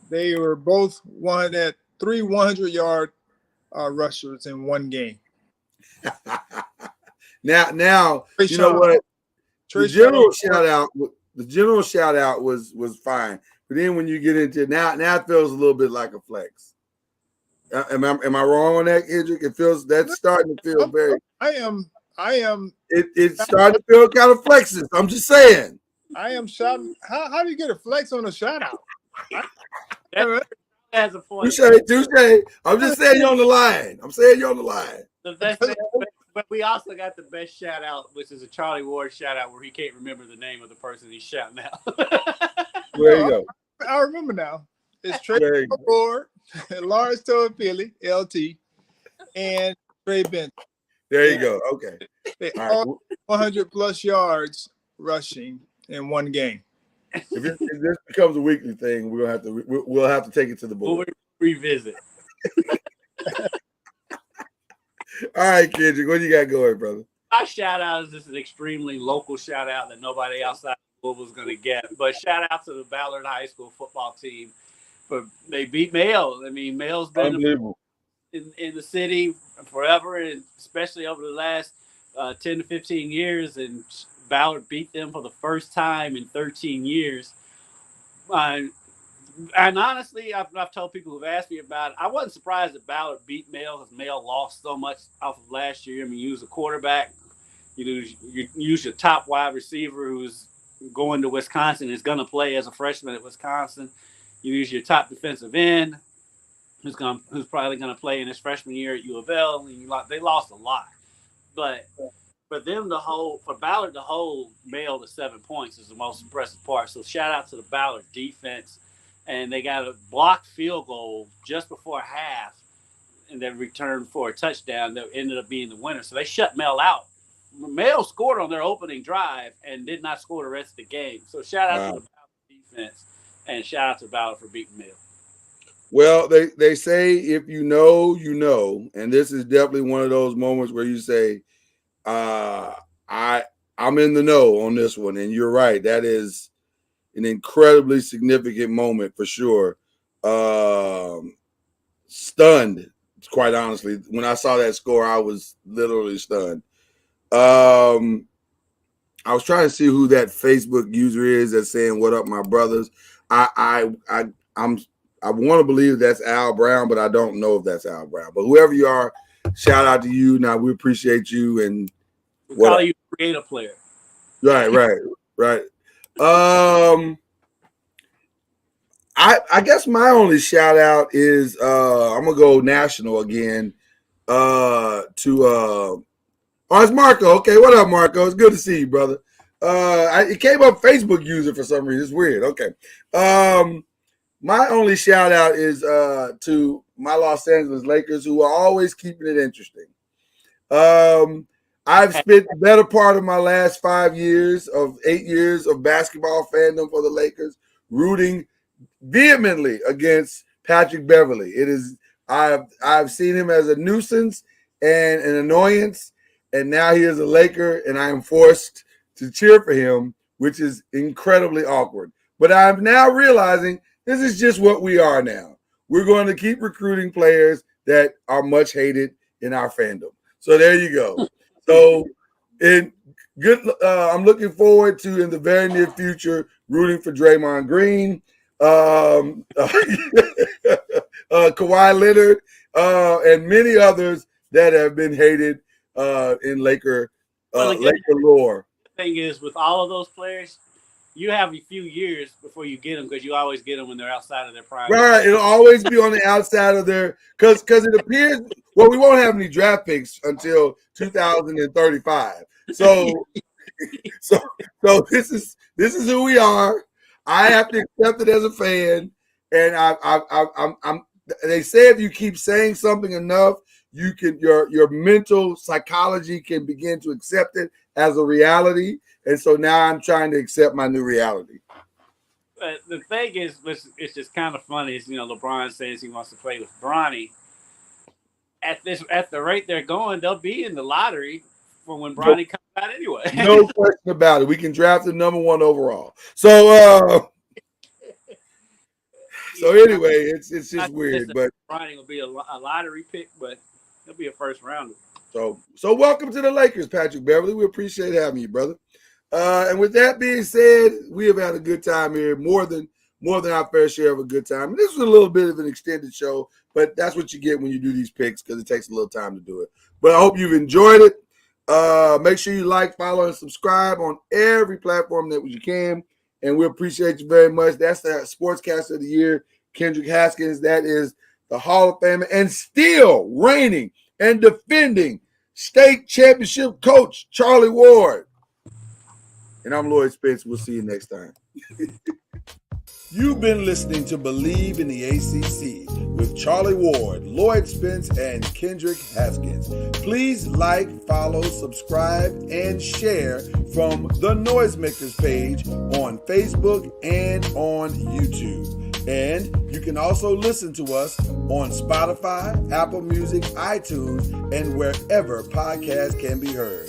They were both at 3 100-yard rushers in one game. now you know what? The general shout out was fine, but then when you get into now it feels a little bit like a flex. Am I wrong on that, Kendrick? It feels that's starting to feel very. I am. It's starting to feel kind of flexes. I'm just saying. I am shouting. How do you get a flex on a shout out? As a point. Touche. I'm just saying you're on the line. The best thing, but we also got the best shout out, which is a Charlie Ward shout out where he can't remember the name of the person he's shouting out. There you go. I remember now. It's Trey Ward, Lawrence Toafili, LT, and Trey Benson. There you go. Okay. They all 100 plus yards rushing in one game. If this becomes a weekly thing, we'll have to take it to the board. We'll revisit. All right, Kendrick, what you got going, brother? My shout out is just an extremely local shout out that nobody outside of Louisville is going to get. But shout out to the Ballard High School football team they beat Male. I mean, Male's been in the city forever, and especially over the last 10 to 15 years. And Ballard beat them for the first time in 13 years. And honestly, I've told people who've asked me about it, I wasn't surprised that Ballard beat Male because Male lost so much off of last year. I mean, you use a quarterback, you use your top wide receiver who's going to Wisconsin, is going to play as a freshman at Wisconsin. You use your top defensive end, who's probably going to play in his freshman year at U of L. And they lost a lot, but for Ballard to hold Male to 7 points is the most impressive part. So shout out to the Ballard defense. And they got a blocked field goal just before half, and then returned for a touchdown that ended up being the winner. So they shut Male out. Male scored on their opening drive and did not score the rest of the game. So shout out to the Ballard defense, and shout out to Ballard for beating Male. Well, they say if you know, you know, and this is definitely one of those moments where you say, I'm in the know on this one, and you're right. That is an incredibly significant moment for sure. Stunned, quite honestly. When I saw that score, I was literally stunned. I was trying to see who that Facebook user is that's saying, "What up, my brothers?" I want to believe that's Al Brown, but I don't know if that's Al Brown. But whoever you are, shout out to you. Now we appreciate you, and we call you a creative player. Right. I guess my only shout out is I'm gonna go national again. It's Marco. Okay, what up, Marco? It's good to see you, brother. It came up Facebook user for some reason. It's weird. Okay. My only shout out is to my Los Angeles Lakers, who are always keeping it interesting. I've spent the better part of my last 8 years of basketball fandom for the Lakers, rooting vehemently against Patrick Beverley. I've seen him as a nuisance and an annoyance, and now he is a Laker, and I am forced to cheer for him, which is incredibly awkward. But I'm now realizing this is just what we are now. We're going to keep recruiting players that are much hated in our fandom. So there you go. So, I'm looking forward to, in the very near future, rooting for Draymond Green, Kawhi Leonard, and many others that have been hated in Laker lore. The thing is, with all of those players, you have a few years before you get them because you always get them when they're outside of their prime. Right, it'll always be on the outside of their because it appears. Well, we won't have any draft picks until 2035. So this is who we are. I have to accept it as a fan, and I'm. They say if you keep saying something enough, you can your mental psychology can begin to accept it as a reality. And so now I'm trying to accept my new reality. But the thing is, it's just kind of funny. Is LeBron says he wants to play with Bronny. At the rate they're going, they'll be in the lottery for when Bronny comes out anyway. No question about it. We can draft the number 1 overall. So anyway, it's just weird. But Bronny will be a lottery pick, but he'll be a first rounder. So welcome to the Lakers, Patrick Beverly. We appreciate having you, brother. And with that being said, we have had a good time here, more than our fair share of a good time. And this was a little bit of an extended show, but that's what you get when you do these picks because it takes a little time to do it. But I hope you've enjoyed it. Make sure you like, follow, and subscribe on every platform that you can. And we appreciate you very much. That's the Sportscaster of the Year, Kendrick Haskins. That is the Hall of Famer and still reigning and defending state championship coach, Charlie Ward. And I'm Lloyd Spence. We'll see you next time. You've been listening to Believe in the ACC with Charlie Ward, Lloyd Spence, and Kendrick Haskins. Please like, follow, subscribe, and share from the Noisemakers page on Facebook and on YouTube. And you can also listen to us on Spotify, Apple Music, iTunes, and wherever podcasts can be heard.